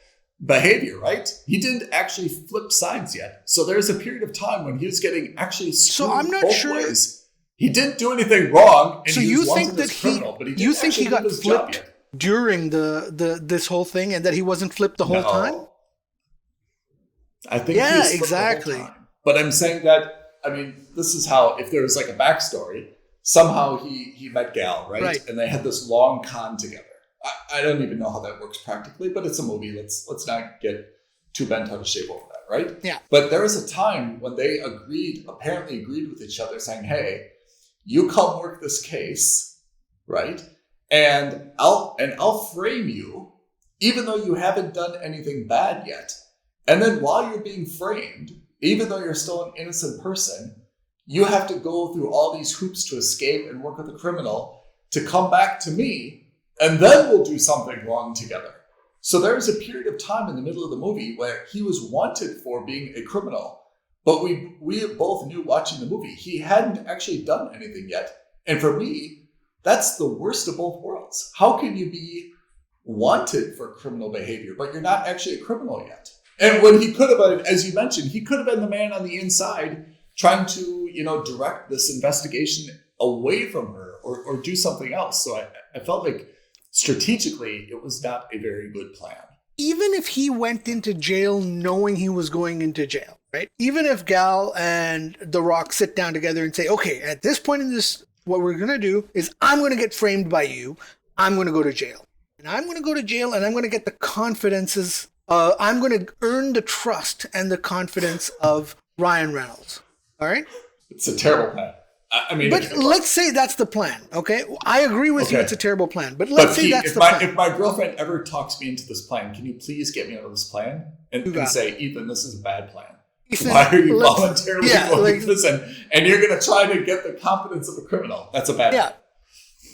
behavior, right? He didn't actually flip sides yet. So there's a period of time when he was getting actually screwed I'm not both sure. ways. He didn't do anything wrong, and So he you was think wanted that as criminal, but he you didn't think he actually got do his job flipped yet. during this whole thing, and that he wasn't flipped the whole time? I think Yeah, he was flipped exactly. the whole time. But I'm saying that, I mean, this is how, if there was like a backstory, somehow he met Gal, right? And they had this long con together. I don't even know how that works practically, but it's a movie. Let's not get too bent out of shape over that, right? Yeah. But there was a time when they apparently agreed with each other, saying, hey, you come work this case, right? And I'll frame you, even though you haven't done anything bad yet. And then while you're being framed, even though you're still an innocent person, you have to go through all these hoops to escape and work with a criminal to come back to me, and then we'll do something wrong together. So there was a period of time in the middle of the movie where he was wanted for being a criminal, but we both knew watching the movie he hadn't actually done anything yet. And for me, that's the worst of both worlds. How can you be wanted for criminal behavior, but you're not actually a criminal yet? And when he could have been, as you mentioned, he could have been the man on the inside trying to, direct this investigation away from her or do something else. So I felt like strategically it was not a very good plan. Even if he went into jail knowing he was going into jail, right? Even if Gal and The Rock sit down together and say, okay, at this point in this, what we're going to do is I'm going to get framed by you. I'm going to go to jail. And I'm going to go to jail and I'm going to get the confidences. I'm going to earn the trust and the confidence of Ryan Reynolds. All right? It's a terrible plan. But let's say that's the plan, okay? I agree with you, it's a terrible plan. But let's say that's the plan. If my girlfriend ever talks me into this plan, can you please get me out of this plan? And say, Ethan, this is a bad plan. Ethan, why are you voluntarily going to prison? And you're going to try to get the confidence of a criminal. That's a bad plan.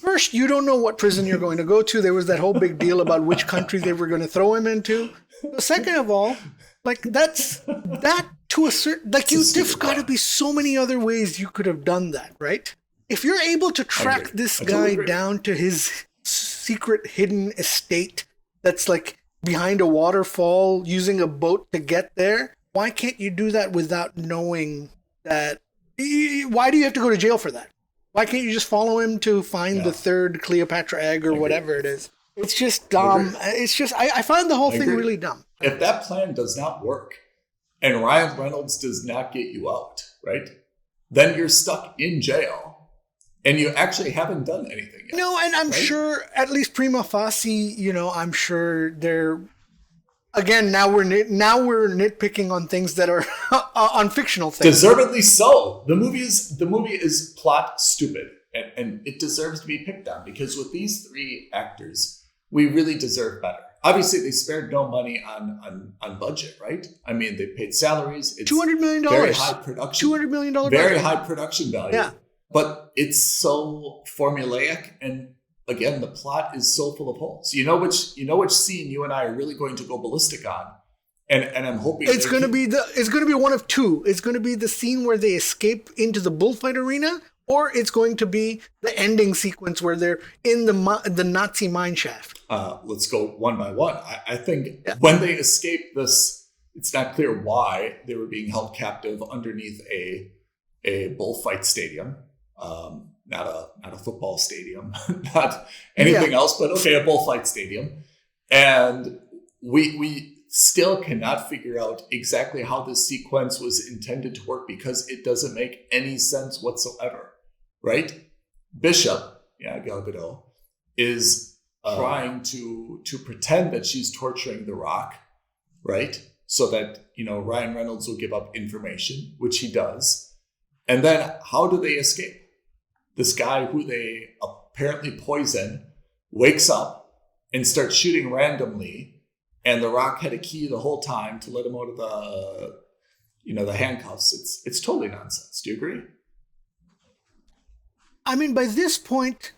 First, you don't know what prison you're going to go to. There was that whole big deal about which country they were going to throw him into. Second of all, that to a certain, there's got to be so many other ways you could have done that, right? If you're able to track this guy down to his secret hidden estate that's like behind a waterfall using a boat to get there, why can't you do that without knowing that? Why do you have to go to jail for that? Why can't you just follow him to find the third Cleopatra egg or whatever it is? It's just dumb. It's just, I find the whole thing really dumb. If that plan does not work and Ryan Reynolds does not get you out, right, then you're stuck in jail and you actually haven't done anything yet. No, and I'm sure, at least prima facie, I'm sure they're, again, now we're nitpicking on things that are on fictional things. Deservedly so. The movie is plot stupid, and it deserves to be picked on because with these three actors, we really deserve better. Obviously, they spared no money on budget, right? I mean, they paid salaries. It's $200 million. Very high production. $200 million. Very high production value. Yeah. But it's so formulaic, and again, the plot is so full of holes. You know which scene you and I are really going to go ballistic on, and I'm hoping it's going to be one of two. It's going to be the scene where they escape into the bullfight arena, or it's going to be the ending sequence where they're in the Nazi mine shaft. Let's go one by one. I think when they escape this, it's not clear why they were being held captive underneath a bullfight stadium. Not a football stadium, not anything else, but a bullfight stadium. And we still cannot figure out exactly how this sequence was intended to work because it doesn't make any sense whatsoever, right? Bishop, Gal Gadot, is trying to pretend that she's torturing The Rock, right? So that, Ryan Reynolds will give up information, which he does. And then how do they escape? This guy who they apparently poison wakes up and starts shooting randomly, and The Rock had a key the whole time to let him out of the handcuffs. It's totally nonsense. Do you agree? I mean, by this point,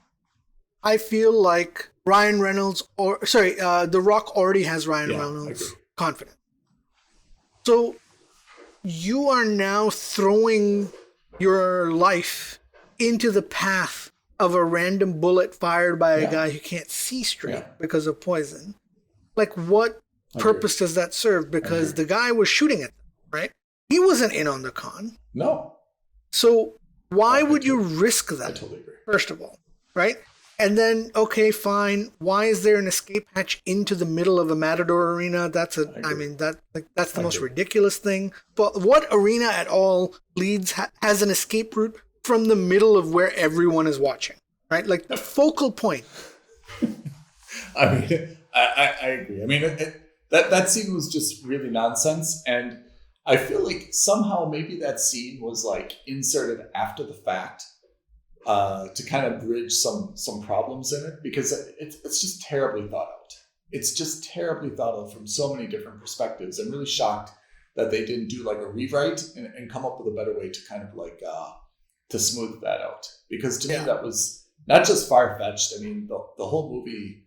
I feel like Ryan Reynolds, The Rock already has Ryan Reynolds' confidence. So you are now throwing your life into the path of a random bullet fired by a Yeah. guy who can't see straight Yeah. because of poison. Like, what purpose does that serve? Because the guy was shooting at them, right? He wasn't in on the con. No. So why I would you totally- risk that? I totally agree. First of all, right? And then, okay, fine. Why is there an escape hatch into the middle of a Matador arena? That's that's the most ridiculous thing. But what arena at all has an escape route from the middle of where everyone is watching, right? Like the focal point. I mean, I agree. I mean, that scene was just really nonsense, and I feel like somehow maybe that scene was like inserted after the fact to kind of bridge some problems in it, because it's just terribly thought out. It's just terribly thought out from so many different perspectives. I'm really shocked that they didn't do like a rewrite and come up with a better way to kind of like to smooth that out. Because to me that was not just far-fetched. I mean, the whole movie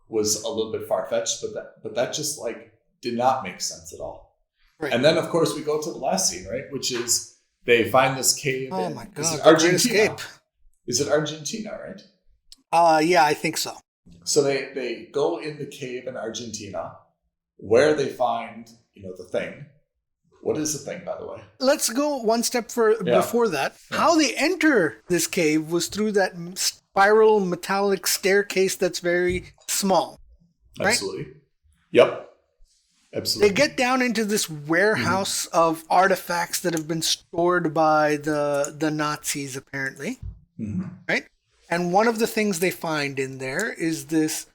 was a little bit far-fetched, but that just like did not make sense at all. Right. And then of course we go to the last scene, right? Which is they find this cave. Oh my God! Argentina. Escape. Is it Argentina, right? Yeah, I think so. So they go in the cave in Argentina, where they find, the thing. What is the thing, by the way? Let's go one step before that. Yeah. How they enter this cave was through that spiral metallic staircase that's very small. Right? Absolutely. Yep. Absolutely. They get down into this warehouse of artifacts that have been stored by the Nazis, apparently. Right? And one of the things they find in there is this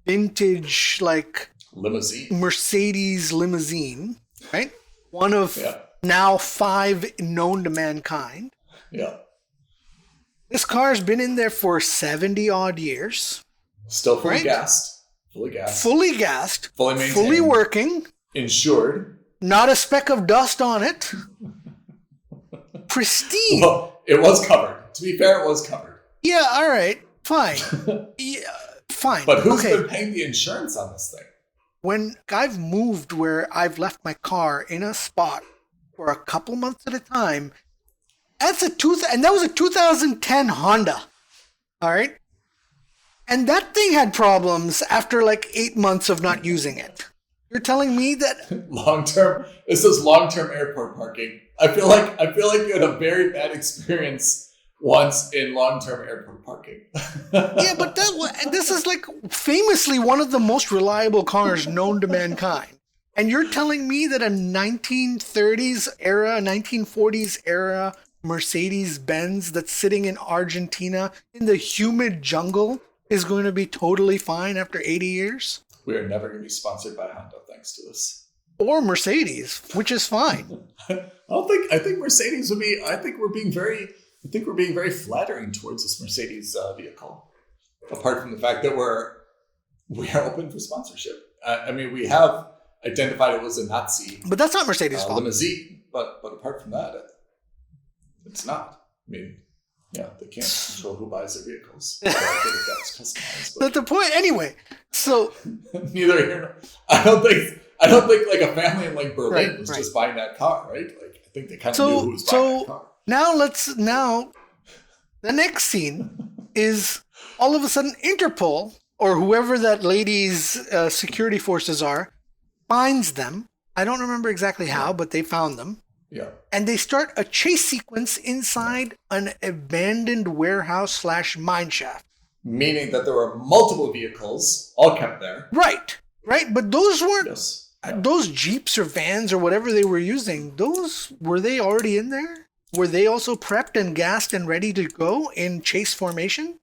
vintage, like, limousine. Mercedes limousine, right? One of now 5 known to mankind. Yeah. This car's been in there for 70 odd years. Still fully gassed. Fully gassed. Fully gassed. Fully maintained. Fully working. Insured. Not a speck of dust on it. Pristine. Well, it was covered. To be fair, it was covered. Yeah, all right. Fine. Yeah, fine. But who's been paying the insurance on this thing? When I've moved where I've left my car in a spot for a couple months at a time, and that was a 2010 Honda. All right? And that thing had problems after like 8 months of not using it. You're telling me that this is long-term airport parking. I feel like you had a very bad experience once in long-term airport parking. Yeah, but this is like famously one of the most reliable cars known to mankind. And you're telling me that a 1930s era, 1940s era Mercedes-Benz that's sitting in Argentina in the humid jungle is going to be totally fine after 80 years? We are never going to be sponsored by Honda thanks to this. Or Mercedes, which is fine. I think Mercedes would be, I think we're being very flattering towards this Mercedes vehicle. Apart from the fact that we are open for sponsorship. I mean, we have identified it was a Nazi. But that's not Mercedes' fault. Limousine. But apart from that, it's not. I mean, yeah, they can't control who buys their vehicles. So I think that's customized. But the point, anyway. So neither here nor I don't think like a family in like Berlin was just buying that car, right? Like I think they kind of knew who was buying that car. Now the next scene is all of a sudden Interpol or whoever that lady's security forces are finds them. I don't remember exactly how, but they found them. Yeah. And they start a chase sequence inside an abandoned warehouse / mine shaft. Meaning that there were multiple vehicles all kept there. Right. But those weren't those Jeeps or vans or whatever they were using. Were they already in there? Were they also prepped and gassed and ready to go in chase formation?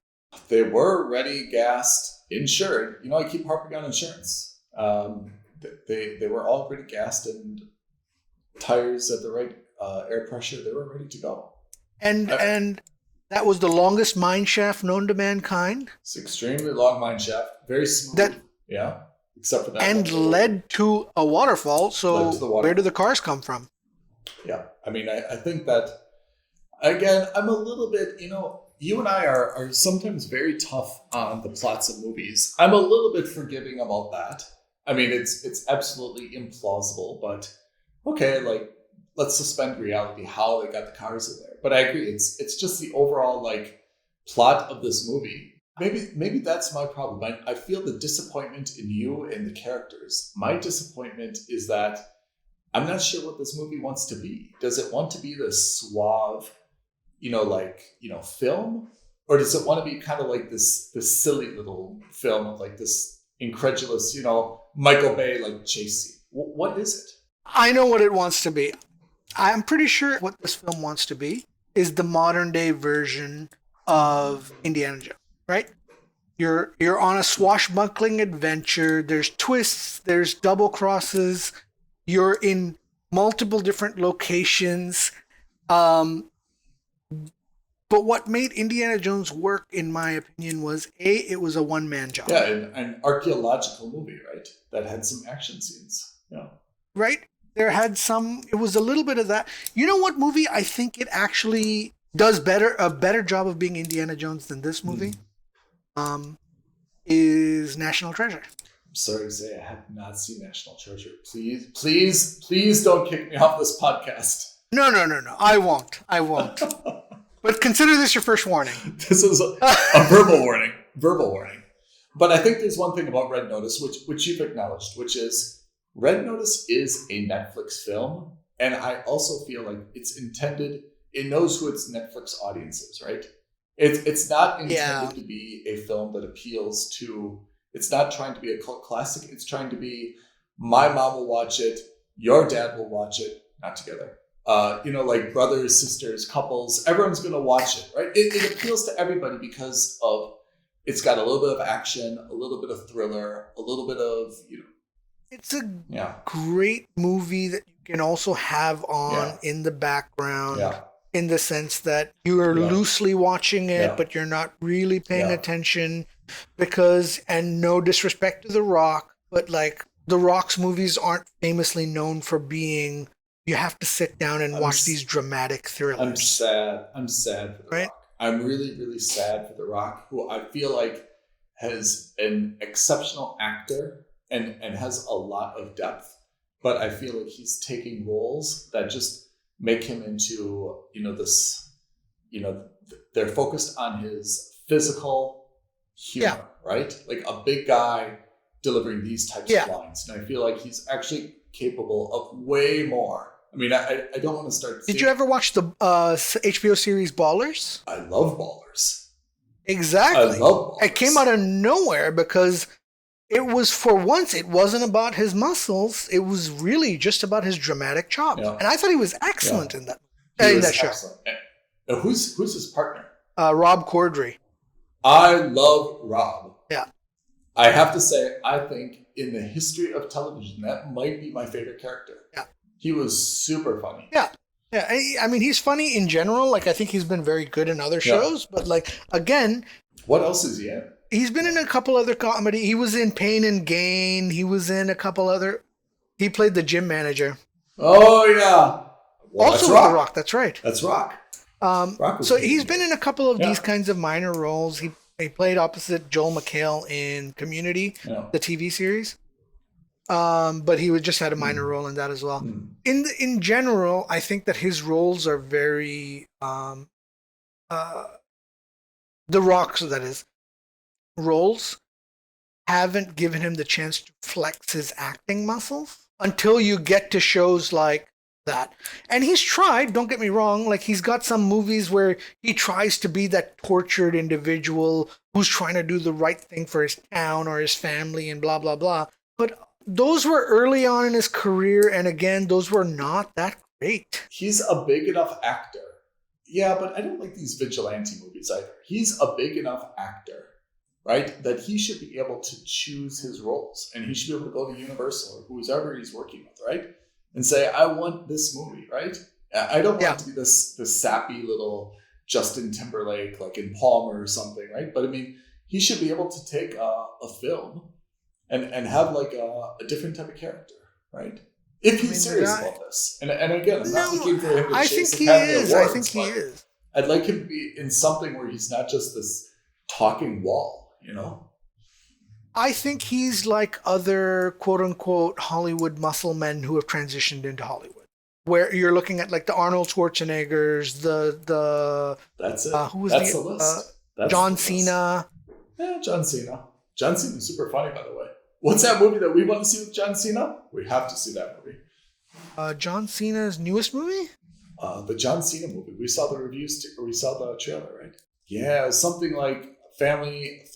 They were ready, gassed, insured. I keep harping on insurance. They were all ready, gassed, and tires at the right air pressure. They were ready to go. And that was the longest mine shaft known to mankind. It's an extremely long mine shaft, very smooth. Except for that. And led to a waterfall. So where do the cars come from? Yeah, I mean, I think that again, I'm a little bit. You and I are sometimes very tough on the plots of movies. I'm a little bit forgiving about that. I mean, it's absolutely implausible, but okay, like let's suspend reality how they got the cars in there. But I agree, it's just the overall like plot of this movie, maybe that's my problem. I feel the disappointment in you and the characters. My disappointment is that I'm not sure what this movie wants to be. Does it want to be this suave, film? Or does it want to be kind of like this silly little film of like this incredulous, Michael Bay like chase scene? What is it? I know what it wants to be. I'm pretty sure what this film wants to be is the modern day version of Indiana Jones, right? You're on a swashbuckling adventure. There's twists. There's double crosses. You're in multiple different locations. But what made Indiana Jones work, in my opinion, was it was a one-man job. Yeah, an archaeological movie, right? That had some action scenes. Yeah. Right? It was a little bit of that. You know what movie I think it actually does a better job of being Indiana Jones than this movie? Is National Treasure. I'm sorry to say I have not seen National Treasure. Please don't kick me off this podcast. No. I won't. But consider this your first warning. This is a verbal warning. Verbal warning. But I think there's one thing about Red Notice, which you've acknowledged, which is Red Notice is a Netflix film. And I also feel like it knows who its Netflix audience is, right? It's not intended to be a film that appeals to, it's not trying to be a cult classic. It's trying to be, my mom will watch it, your dad will watch it, not together. Like brothers, sisters, couples, everyone's going to watch it, right? It appeals to everybody because of, it's got a little bit of action, a little bit of thriller, a little bit of, It's a great movie that you can also have on in the background. Yeah. In the sense that you are loosely watching it, but you're not really paying attention and no disrespect to The Rock, but like The Rock's movies aren't famously known for being, you have to sit down and watch these dramatic thrillers. I'm sad for The Rock. I'm really, really sad for The Rock, who I feel like has an exceptional actor and has a lot of depth, but I feel like he's taking roles that just make him into, they're focused on his physical humor, right? Like a big guy delivering these types of lines. And I feel like he's actually capable of way more. I mean, I don't want to start. Did you ever watch the HBO series Ballers? I love Ballers. Exactly. I love Ballers. It came out of nowhere because it was, for once, it wasn't about his muscles. It was really just about his dramatic chops. Yeah. And I thought he was excellent in that show. Excellent. And who's his partner? Rob Cordrey. I love Rob. Yeah. I have to say, I think in the history of television, that might be my favorite character. Yeah. He was super funny. Yeah. Yeah. I mean, he's funny in general. Like, I think he's been very good in other shows. But, like, again. What else is he in? He's been in a couple other comedy. He was in Pain and Gain. He was in a couple other. He played the gym manager. Oh, yeah. Well, also with The Rock. That's right. That's Rock. So he's been in a couple of these kinds of minor roles. He played opposite Joel McHale in Community, the TV series. But he just had a minor role in that as well. In general, I think that his roles are very The Rock's, that is, roles haven't given him the chance to flex his acting muscles until you get to shows like that. And he's tried, don't get me wrong, like he's got some movies where he tries to be that tortured individual who's trying to do the right thing for his town or his family and blah, blah, blah. But those were early on in his career, and again, those were not that great. He's a big enough actor. Yeah, but I don't like these vigilante movies either. He's a big enough actor, right, that he should be able to choose his roles, and he should be able to go to Universal or whoever he's working with, right, and say, I want this movie, right? I don't want it to be this sappy little Justin Timberlake, like in Palmer or something, right? But I mean, he should be able to take a film and have like a different type of character, right? If he's serious about this. And again, I'm not looking for him to chase Academy Awards. I think he is. I'd like him to be in something where he's not just this talking wall, you know? I think he's like other quote-unquote Hollywood muscle men who have transitioned into Hollywood. Where you're looking at like the Arnold Schwarzeneggers, the That's it. Who was That's the list. John Cena. Yeah, John Cena. John Cena's super funny, by the way. What's that movie that we want to see with John Cena? We have to see that movie. John Cena's newest movie? The John Cena movie. We saw the reviews, we saw the trailer, right? Yeah, something like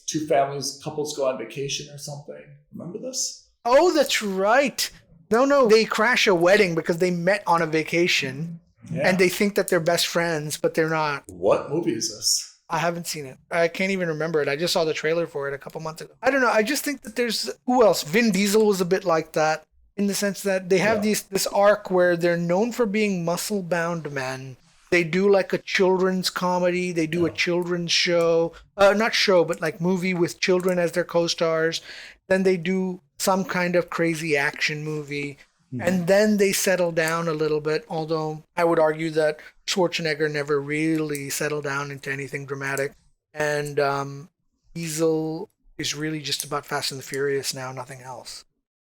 two families, couples go on vacation or something. Remember this? Oh, that's right. No, they crash a wedding because they met on a vacation, and they think that they're best friends, but they're not. What movie is this? I haven't seen it. I can't even remember it. I just saw the trailer for it a couple months ago. I don't know. I just think that there's... Who else? Vin Diesel was a bit like that in the sense that they have this arc where they're known for being muscle-bound men. They do like a children's comedy. They do a children's show. Not show, but like movie with children as their co-stars. Then they do some kind of crazy action movie. And then they settle down a little bit, although I would argue that Schwarzenegger never really settled down into anything dramatic. And Diesel is really just about Fast and the Furious now, nothing else.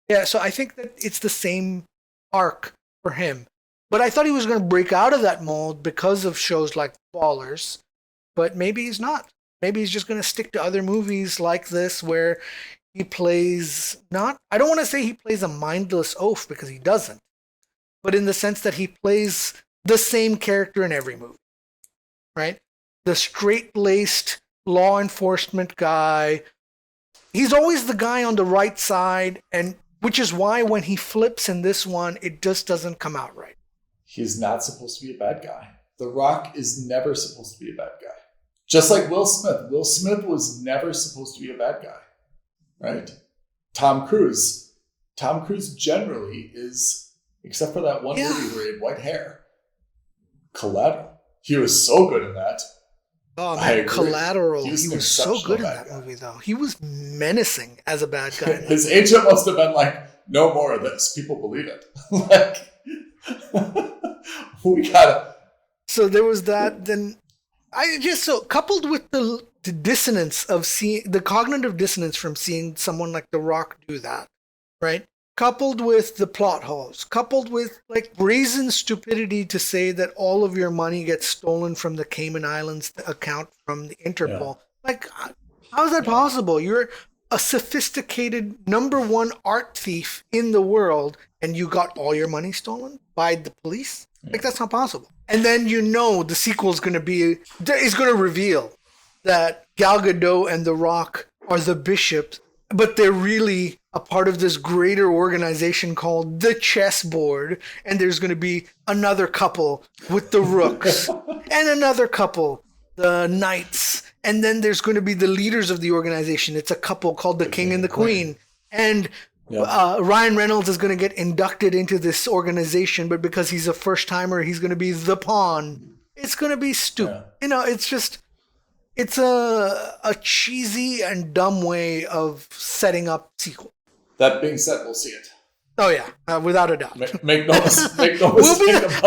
Yeah, so I think that it's the same arc for him. But I thought he was going to break out of that mold because of shows like Ballers. But maybe he's not. Maybe he's just going to stick to other movies like this where... he plays I don't want to say he plays a mindless oaf because he doesn't, but in the sense that he plays the same character in every movie, right? The straight-laced law enforcement guy. He's always the guy on the right side, and which is why when he flips in this one, it just doesn't come out right. He's not supposed to be a bad guy. The Rock is never supposed to be a bad guy. Just like Will Smith. Will Smith was never supposed to be a bad guy. Right? Tom Cruise generally is, except for that one movie where he had white hair, Collateral. He was so good in that. Oh man, Collateral. He was so good in that guy. movie, though. He was menacing as a bad guy. His agent must have been like, no more of this. People believe it. We gotta. So there was that. Then coupled with the dissonance of seeing the cognitive dissonance from seeing someone like The Rock do that, right? Coupled with the plot holes, coupled with like brazen stupidity to say that all of your money gets stolen from the Cayman Islands account from the Interpol. Like, how is that possible? You're a sophisticated #1 art thief in the world, and you got all your money stolen by the police? Like, that's not possible. And then the sequel is going to reveal that Gal Gadot and The Rock are the bishops, but they're really a part of this greater organization called the Chessboard, and there's going to be another couple with the Rooks, and another couple, the Knights, and then there's going to be the leaders of the organization. It's a couple called the King and the Queen, and Ryan Reynolds is going to get inducted into this organization, but because he's a first-timer, he's going to be the pawn. It's going to be stupid. It's a cheesy and dumb way of setting up sequel. That being said, we'll see it. Oh yeah, without a doubt. Make no mistake about it.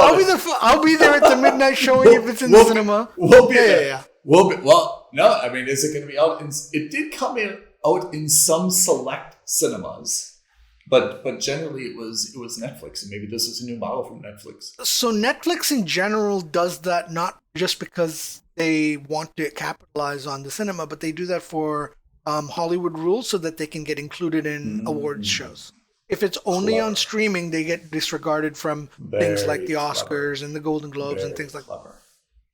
I'll be there at the midnight showing if it's in the cinema. We'll be there. Yeah. Well, no, I mean, is it going to be out? It did come out in some select cinemas, but generally it was Netflix, and maybe this is a new model from Netflix. So Netflix in general does that not just because they want to capitalize on the cinema, but they do that for Hollywood rules so that they can get included in awards shows. If it's only on streaming, they get disregarded from things like the Oscars and the Golden Globes and things like that.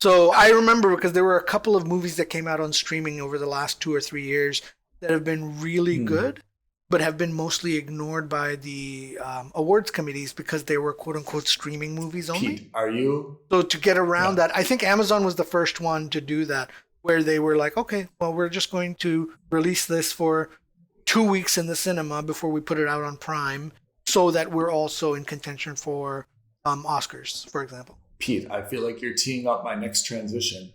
So I remember because there were a couple of movies that came out on streaming over the last 2 or 3 years that have been really good, but have been mostly ignored by the awards committees because they were quote unquote streaming movies only. Pete, are you? So to get around that, I think Amazon was the first one to do that, where they were like, okay, well, we're just going to release this for 2 weeks in the cinema before we put it out on Prime so that we're also in contention for Oscars, for example. Pete, I feel like you're teeing up my next transition.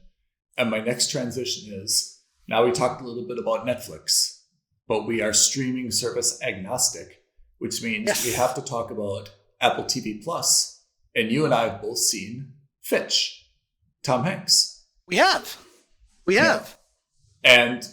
And my next transition is, now we talked a little bit about Netflix, but we are streaming service agnostic, which means we have to talk about Apple TV Plus. And you and I have both seen Finch, Tom Hanks. We have. And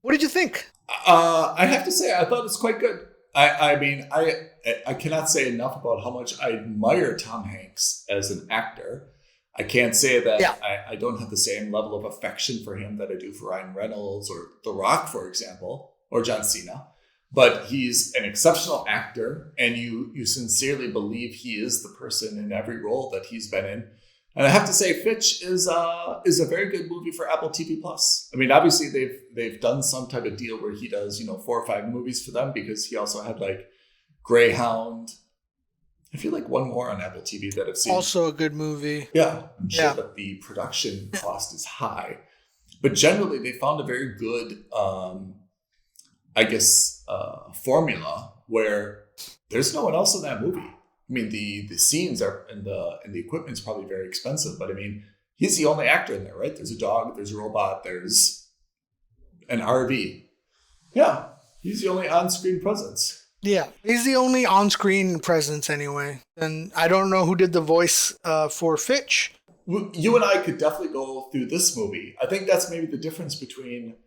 what did you think? I have to say, I thought it's quite good. I mean, I cannot say enough about how much I admire Tom Hanks as an actor. I can't say that Yeah. I don't have the same level of affection for him that I do for Ryan Reynolds or The Rock, for example, or John Cena. But he's an exceptional actor, and you sincerely believe he is the person in every role that he's been in. And I have to say, Fitch is a very good movie for Apple TV Plus. I mean, obviously they've done some type of deal where he does 4 or 5 movies for them, because he also had like Greyhound. I feel like one more on Apple TV that I've seen. Also a good movie. Yeah, I'm sure that the production cost is high, but generally they found a very good, formula where there's no one else in that movie. I mean, the scenes are and the equipment's probably very expensive, but I mean, he's the only actor in there, right? There's a dog, there's a robot, there's an RV. Yeah, he's the only on-screen presence. Yeah, he's the only on-screen presence anyway. And I don't know who did the voice for Fitch. You and I could definitely go through this movie. I think that's maybe the difference between,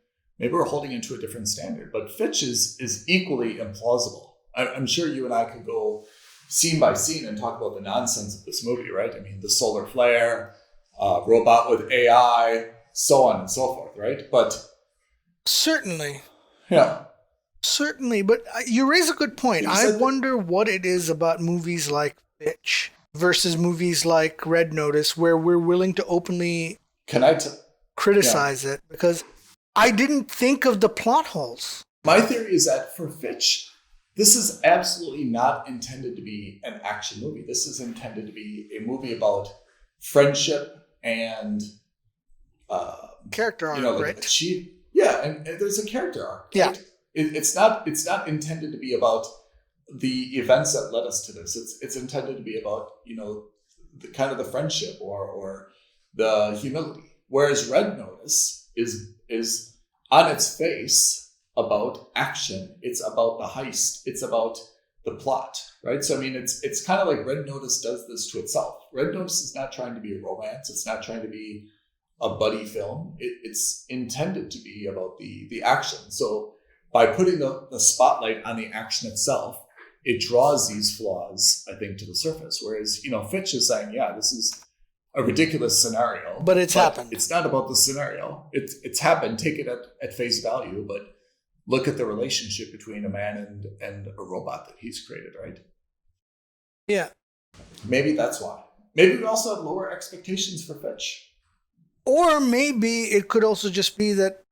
maybe we're holding it to a different standard, but Fitch is equally implausible. I'm sure you and I could go scene by scene and talk about the nonsense of this movie, right? I mean, the solar flare, robot with AI, so on and so forth, right? But certainly. Yeah. Certainly, but you raise a good point. I wonder what it is about movies like Fitch versus movies like Red Notice where we're willing to openly criticize it, because I didn't think of the plot holes. My theory is that for Fitch, this is absolutely not intended to be an action movie. This is intended to be a movie about friendship and character arc, right? And there's a character arc. Right? Yeah. It's not intended to be about the events that led us to this. It's intended to be about, the kind of the friendship or the humility. Whereas Red Notice is on its face about action. It's about the heist. It's about the plot, right? So I mean, it's kind of like Red Notice does this to itself. Red Notice is not trying to be a romance. It's not trying to be a buddy film. It's intended to be about the action. So by putting the spotlight on the action itself, it draws these flaws, I think, to the surface. Whereas, Fitch is saying, yeah, this is a ridiculous scenario. But it's happened. It's not about the scenario. It's happened. Take it at face value, but look at the relationship between a man and a robot that he's created, right? Yeah. Maybe that's why. Maybe we also have lower expectations for Fitch. Or maybe it could also just be that,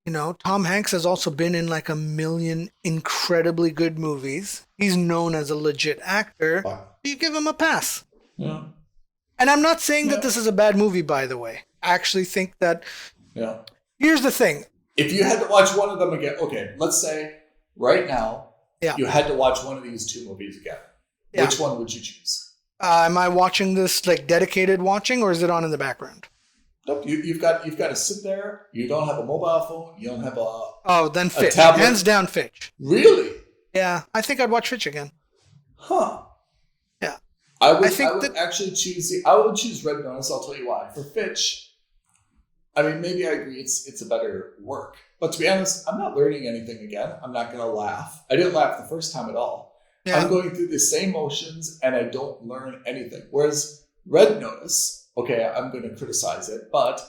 Tom Hanks has also been in like a million incredibly good movies. He's known as a legit actor. Wow. You give him a pass. Yeah. And I'm not saying that this is a bad movie, by the way. I actually think that... Yeah. Here's the thing. If you had to watch one of them again, okay, let's say right now, you had to watch one of these 2 movies again. Yeah. Which one would you choose? Am I watching this like dedicated watching, or is it on in the background? Nope, you've got to sit there. You don't have a mobile phone. You don't have then Fitch. Tablet. Hands down, Fitch. Really? Yeah, I think I'd watch Fitch again. Huh. Yeah. I would actually choose Red Notice. I'll tell you why. For Fitch, I mean, maybe I agree it's a better work. But to be honest, I'm not learning anything again. I'm not going to laugh. I didn't laugh the first time at all. Yeah. I'm going through the same motions and I don't learn anything. Whereas Red Notice... Okay, I'm going to criticize it, but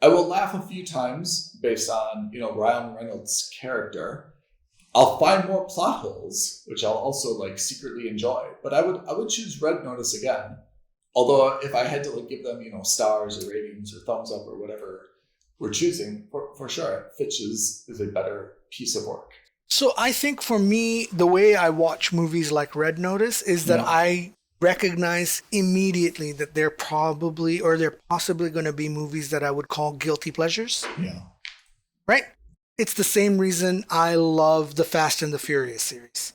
I will laugh a few times based on, Ryan Reynolds' character. I'll find more plot holes, which I'll also secretly enjoy. But I would choose Red Notice again. Although if I had to give them, stars or ratings or thumbs up or whatever we're choosing, for sure, Fitch is a better piece of work. So I think for me, the way I watch movies like Red Notice is that I recognize immediately that they're possibly going to be movies that I would call guilty pleasures. Yeah. Right? It's the same reason I love the Fast and the Furious series.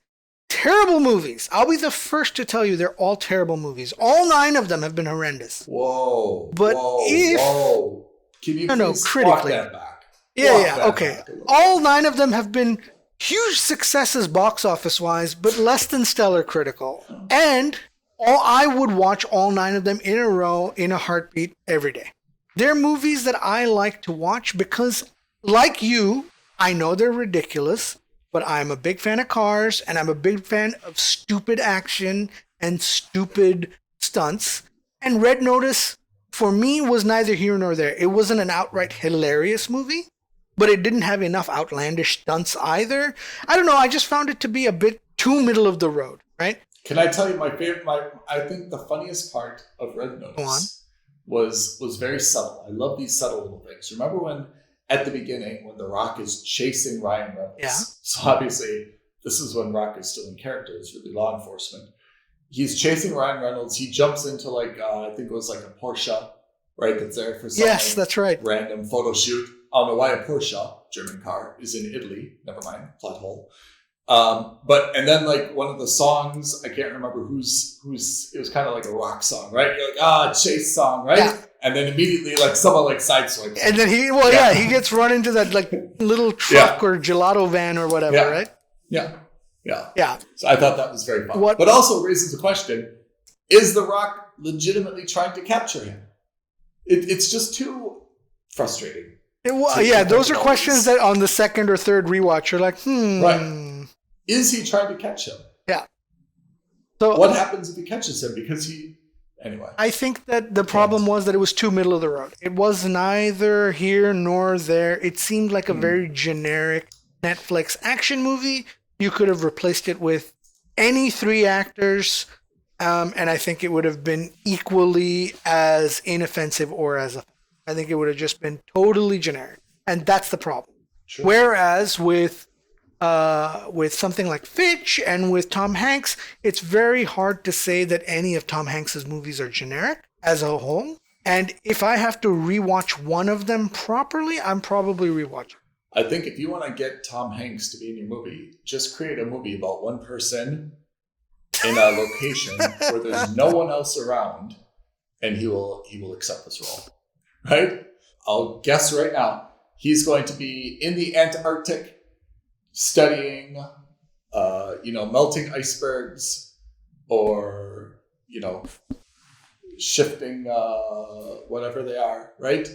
Terrible movies. I'll be the first to tell you they're all terrible movies. All 9 of them have been horrendous. Whoa. But whoa. Can you please critically walk that back? Okay. All 9 of them have been huge successes box office wise, but less than stellar critical. And I would watch all 9 of them in a row in a heartbeat every day. They're movies that I like to watch because, like you, I know they're ridiculous, but I'm a big fan of cars and I'm a big fan of stupid action and stupid stunts. And Red Notice for me, was neither here nor there. It wasn't an outright hilarious movie, but it didn't have enough outlandish stunts either. I don't know. I just found it to be a bit too middle of the road, right? Can I tell you my favorite? I think the funniest part of Red Notice was very subtle. I love these subtle little things. Remember when at the beginning when The Rock is chasing Ryan Reynolds? Yeah. So obviously this is when Rock is still in character. It's really law enforcement. He's chasing Ryan Reynolds. He jumps into I think it was like a Porsche, right? That's there for some that's right. random photo shoot. I don't know why a Porsche, German car, is in Italy. Never mind, plot hole. And then one of the songs, I can't remember who's it was kind of like a rock song, right? You're like, chase song, right? Yeah. And then immediately someone sideswipes. And then he gets run into that little truck or gelato van or whatever, right? Yeah. So I thought that was very fun. But also raises the question, is The Rock legitimately trying to capture him? It's just too frustrating. Those are questions that on the second or third rewatch you're like, Right. Is he trying to catch him? Yeah. So what happens if he catches him? Because anyway. I think that the problem was that it was too middle of the road. It was neither here nor there. It seemed like a very generic Netflix action movie. You could have replaced it with any three actors, and I think it would have been equally as inoffensive or as effective. I think it would have just been totally generic, and that's the problem. Sure. Whereas with something like Fitch and with Tom Hanks, it's very hard to say that any of Tom Hanks's movies are generic as a whole. And if I have to rewatch one of them properly, I'm probably rewatching. I think if you want to get Tom Hanks to be in your movie, just create a movie about one person in a location where there's no one else around, and he will accept this role. Right? I'll guess right now, he's going to be in the Antarctic studying, melting icebergs or, shifting whatever they are, right?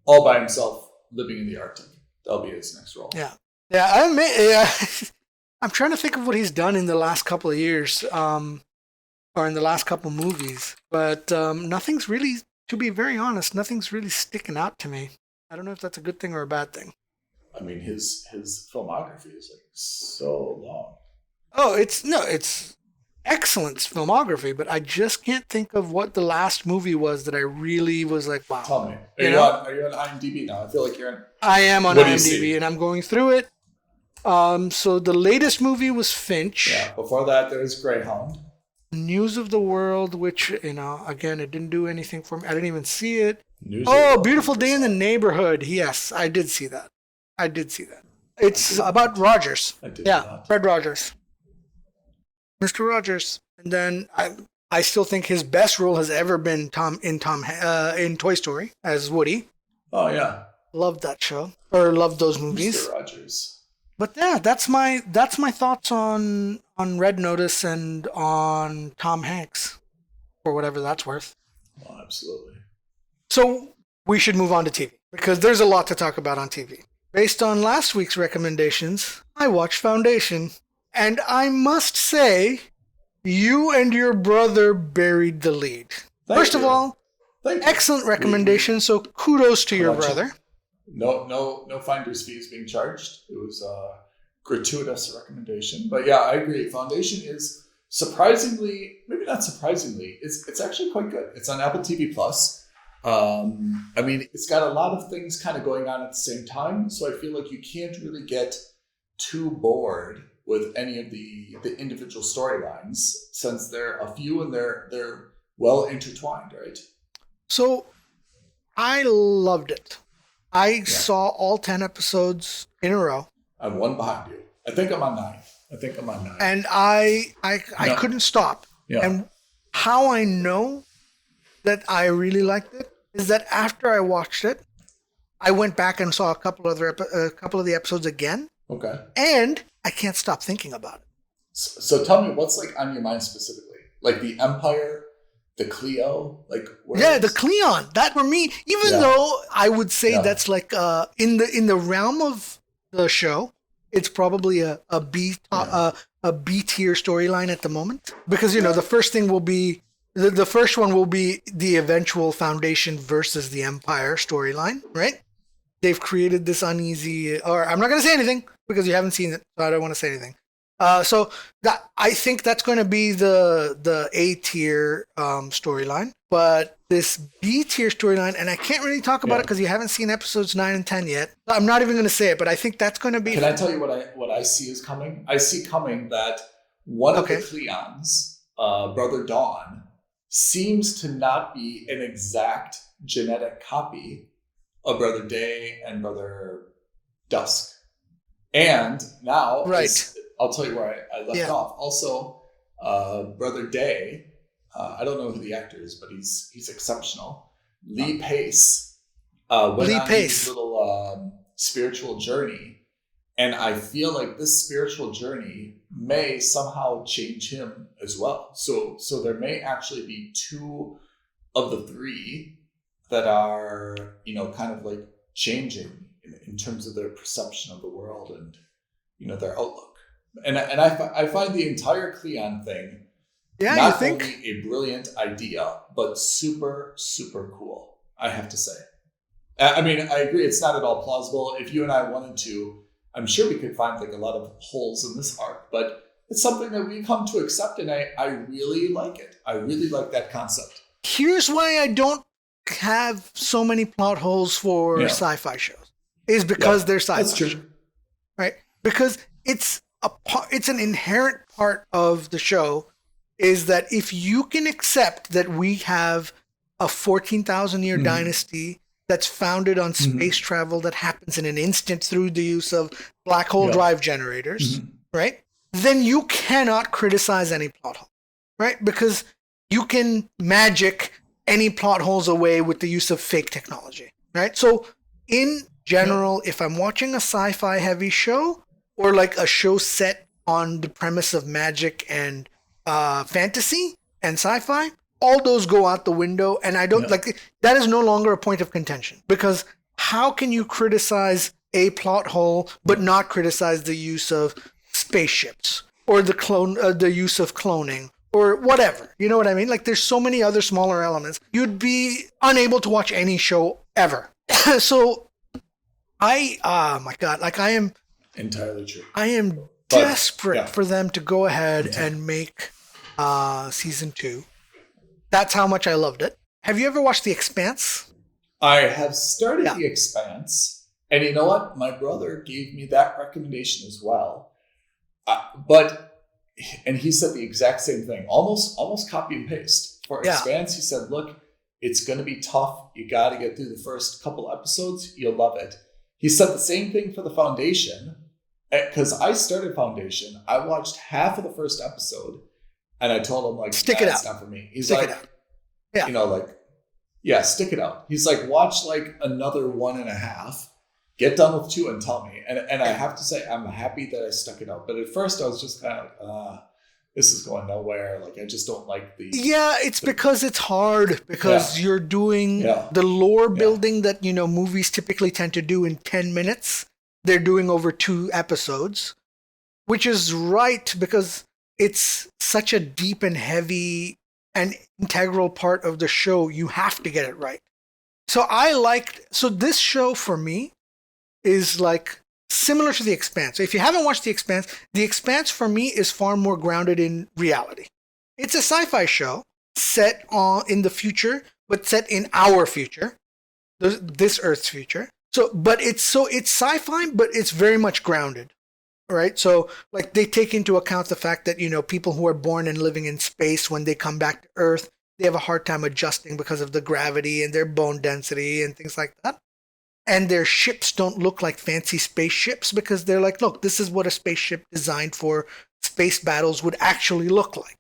All by himself, living in the Arctic. That'll be his next role. Yeah. I'm trying to think of what he's done in the last couple of years, or in the last couple of movies, but nothing's really, to be very honest, nothing's really sticking out to me. I don't know if that's a good thing or a bad thing. I mean, his filmography is so long. Oh, it's excellent filmography, but I just can't think of what the last movie was that I really was like, wow. Tell me, are you on IMDb now? I feel like you're in. I am on IMDb, and I'm going through it. So the latest movie was Finch. Yeah. Before that, there was Greyhound. News of the World, which again, it didn't do anything for me. I didn't even see it. Beautiful Day in the Neighborhood. Yes, I did see that. It's about Rogers. Fred Rogers. Mr. Rogers. And then I still think his best role has ever been in Toy Story as Woody. Oh yeah. Loved that show. Or loved those movies. Mr. Rogers. But yeah, that's my thoughts on Red Notice and on Tom Hanks, for whatever that's worth. Oh, absolutely. So we should move on to TV because there's a lot to talk about on TV. Based on last week's recommendations, I watched Foundation, and I must say, you and your brother buried the lead. First of all, excellent recommendation. So kudos to your brother. No finder's fees being charged. It was a gratuitous recommendation. But yeah, I agree. Foundation is surprisingly, maybe not surprisingly, it's actually quite good. It's on Apple TV Plus. It's got a lot of things kind of going on at the same time. So I feel like you can't really get too bored with any of the individual storylines since there are a few and they're well intertwined, right? So I loved it. I saw all 10 episodes in a row. I'm one behind you. I think I'm on 9. And I couldn't stop. Yeah. And how I know that I really liked it is that after I watched it, I went back and saw a couple of the episodes again. Okay. And I can't stop thinking about it. So tell me what's on your mind specifically? Like the Empire, the Cleo, the Cleon. That for me, even though I would say that's in the realm of the show, it's probably a B tier storyline at the moment because the first thing will be The first one will be the eventual Foundation versus the Empire storyline, right? They've created this uneasy, or I'm not going to say anything because you haven't seen it, so I don't want to say anything. So that I think that's going to be the A tier storyline, but this B tier storyline, and I can't really talk about it because you haven't seen episodes 9 and 10 yet. I'm not even going to say it, but I think that's going to be. Can I tell you what I see is coming? I see coming that one of the Cleons, Brother Dawn, seems to not be an exact genetic copy of Brother Day and Brother Dusk. And now, I'll tell you where I left off. Also, Brother Day, I don't know who the actor is, but he's exceptional. Lee Pace went on his little spiritual journey. And I feel like this spiritual journey may somehow change him as well. So there may actually be two of the three that are, kind of like changing in terms of their perception of the world and, their outlook. And I find the entire Cleon thing not only a brilliant idea, but super, super cool, I have to say. I mean, I agree, it's not at all plausible. If you and I wanted to, I'm sure we could find like a lot of holes in this arc, but it's something that we come to accept, and I really like it. I really like that concept. Here's why I don't have so many plot holes for sci-fi shows, is because they're sci-fi. That's true. Shows, right? Because it's an inherent part of the show is that if you can accept that we have a 14,000 year dynasty that's founded on space travel that happens in an instant through the use of black hole drive generators, right? Then you cannot criticize any plot hole, right? Because you can magic any plot holes away with the use of fake technology, right? So in general, if I'm watching a sci-fi heavy show or like a show set on the premise of magic and fantasy and sci-fi, all those go out the window, and I don't like that is no longer a point of contention, because how can you criticize a plot hole but not criticize the use of spaceships or the use of cloning or whatever? You know what I mean? Like, there's so many other smaller elements. You'd be unable to watch any show ever. So I am entirely true. I am desperate for them to go ahead and make season 2. That's how much I loved it. Have you ever watched The Expanse? I have started The Expanse, and you know what? My brother gave me that recommendation as well. And he said the exact same thing, almost copy and paste. For Expanse, he said, look, it's going to be tough. You got to get through the first couple episodes. You'll love it. He said the same thing for the Foundation, because I started Foundation. I watched half of the first episode, and I told him, like, stick it out. It's not for me. He's stick it out. Stick it out. He's like, watch like another 1.5, get done with 2 and tell me. And I have to say, I'm happy that I stuck it out. But at first I was just kind of like, this is going nowhere. Like, I just don't like the... Yeah, it's because it's hard, because you're doing the lore building that, movies typically tend to do in 10 minutes. They're doing over 2 episodes, which is right, because it's such a deep and heavy and integral part of the show. You have to get it right. So this show for me is like similar to The Expanse. So if you haven't watched The Expanse for me is far more grounded in reality. It's a sci-fi show set in the future, but set in our future, this Earth's future. So it's sci-fi, but it's very much grounded. Right. So like they take into account the fact that, people who are born and living in space, when they come back to Earth, they have a hard time adjusting because of the gravity and their bone density and things like that. And their ships don't look like fancy spaceships, because they're like, look, this is what a spaceship designed for space battles would actually look like.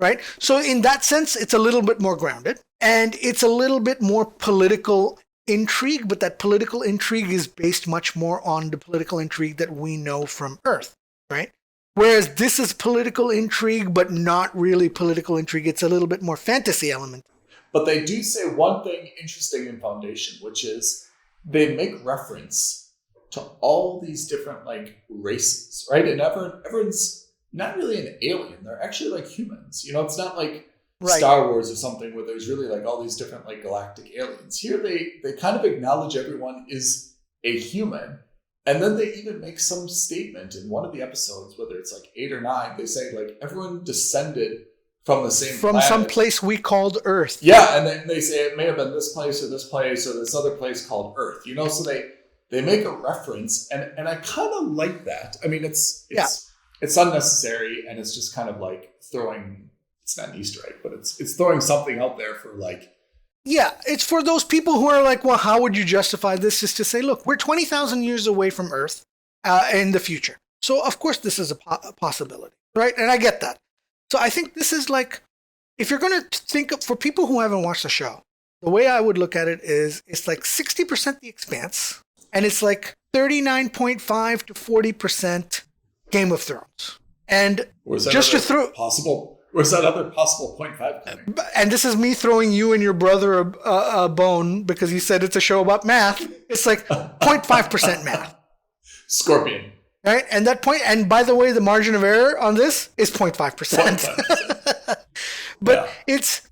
Right. So in that sense, it's a little bit more grounded, and it's a little bit more political intrigue, but that political intrigue is based much more on the political intrigue that we know from Earth, right? Whereas this is political intrigue, but not really political intrigue. It's a little bit more fantasy element. But they do say one thing interesting in Foundation, which is they make reference to all these different like races, right? And everyone's not really an alien. They're actually like humans. It's not like Right. Star Wars or something where there's really like all these different like galactic aliens. Here they kind of acknowledge everyone is a human. And then they even make some statement in one of the episodes, whether it's like 8 or 9, they say like everyone descended from the same planet. some place we called Earth. Yeah, and then they say it may have been this place or this other place called Earth. So they make a reference, and I kind of like that. I mean, it's unnecessary, and it's just kind of like throwing. It's not an Easter egg, but it's throwing something out there for like. Yeah, it's for those people who are like, well, how would you justify this? Is to say, look, we're 20,000 years away from Earth in the future. So, of course, this is a possibility, right? And I get that. So I think this is like, if you're going to think of, for people who haven't watched the show, the way I would look at it is it's like 60% The Expanse, and it's like 39.5 to 40% Game of Thrones. And just to throw... Where's that other possible 0.5 coming? And this is me throwing you and your brother a bone because you said it's a show about math. It's like 0.5% math. Scorpion. Right? And that point, and by the way, the margin of error on this is 0.5%. But it's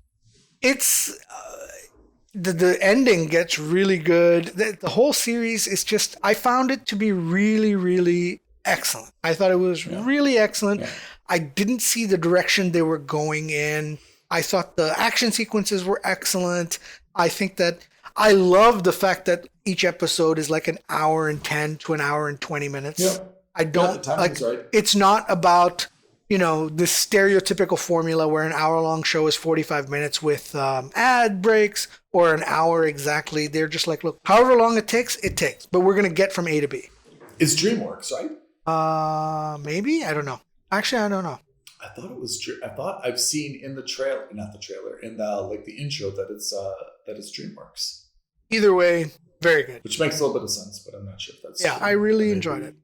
the ending gets really good. The whole series is just, I found it to be really, really excellent. I thought it was really excellent. Yeah. I didn't see the direction they were going in. I thought the action sequences were excellent. I think that I love the fact that each episode is like an hour and 10 to an hour and 20 minutes. Yeah. I don't like, right. It's not about, this stereotypical formula where an hour-long show is 45 minutes with ad breaks or an hour exactly. They're just like, look, however long it takes, but we're going to get from A to B. It's DreamWorks, right? Maybe? I don't know. Actually, I don't know. I thought it was. I thought I've seen in the trailer, not the trailer, in the intro that it's DreamWorks. Either way, very good. Which makes a little bit of sense, but I'm not sure if that's. Yeah, I really enjoyed it.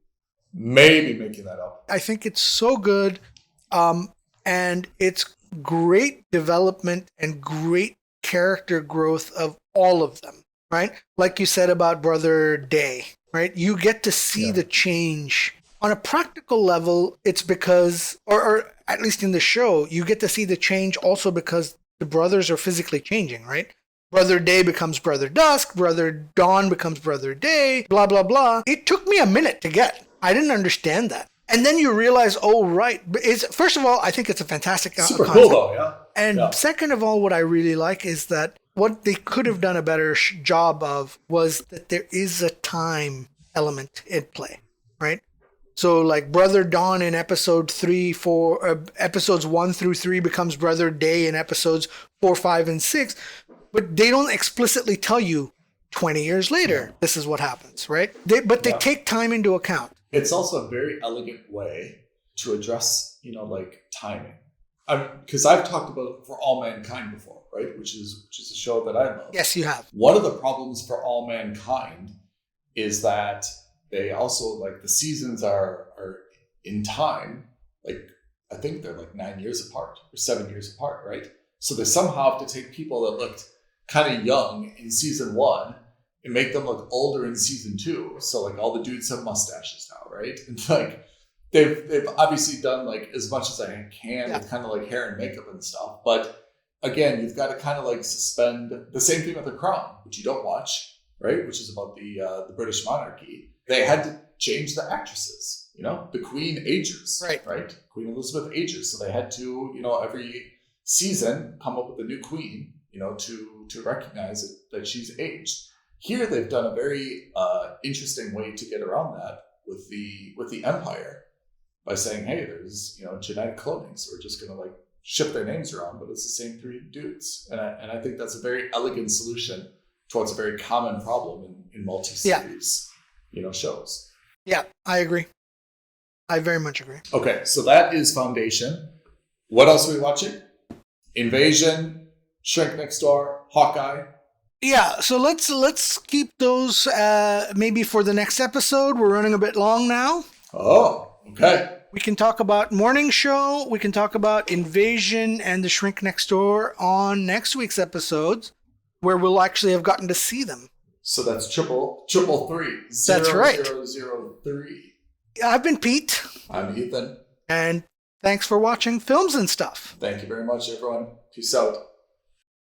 Maybe making that up. I think it's so good, and it's great development and great character growth of all of them. Right, like you said about Brother Day. Right, you get to see the change. On a practical level, it's because, or at least in the show, you get to see the change also because the brothers are physically changing, right? Brother Day becomes Brother Dusk, Brother Dawn becomes Brother Day, blah, blah, blah. It took me a minute to get. I didn't understand that. And then you realize, oh, right. First of all, I think it's a fantastic Super concept. Cool, though, yeah. And second of all, what I really like is that what they could have done a better job of was that there is a time element in play, right? So like Brother Dawn in episodes 1 through 3 becomes Brother Day in episodes 4, 5, and 6. But they don't explicitly tell you 20 years later, this is what happens, right? They take time into account. It's also a very elegant way to address, like timing. Because I've talked about For All Mankind before, right? Which is a show that I love. Yes, you have. One of the problems for All Mankind is that they also, like, the seasons are in time, like, I think they're like 9 years apart or 7 years apart, right? So they somehow have to take people that looked kind of young in season 1 and make them look older in season 2. So like all the dudes have mustaches now, right? And like they've obviously done like as much as I can with kind of like hair and makeup and stuff. But again, you've got to kind of like suspend the same thing with The Crown, which you don't watch, right? Which is about the British monarchy. They had to change the actresses. The Queen ages, right? Queen Elizabeth ages. So they had to, every season come up with a new queen, to recognize that she's aged. Here, they've done a very interesting way to get around that with the Empire by saying, hey, there's, genetic cloning. So we're just going to like shift their names around, but it's the same 3 dudes. And I think that's a very elegant solution towards a very common problem in multi-series, shows. Yeah, I agree. I very much agree. Okay, so that is Foundation. What else are we watching? Invasion, Shrink Next Door, Hawkeye. Yeah, so let's keep those maybe for the next episode. We're running a bit long now. Oh, okay. We can talk about Morning Show. We can talk about Invasion and the Shrink Next Door on next week's episodes, where we'll actually have gotten to see them. So that's triple three. That's right. 003. I've been Pete. I'm Ethan. And Thanks for watching Films and Stuff. Thank you very much, everyone. Peace out.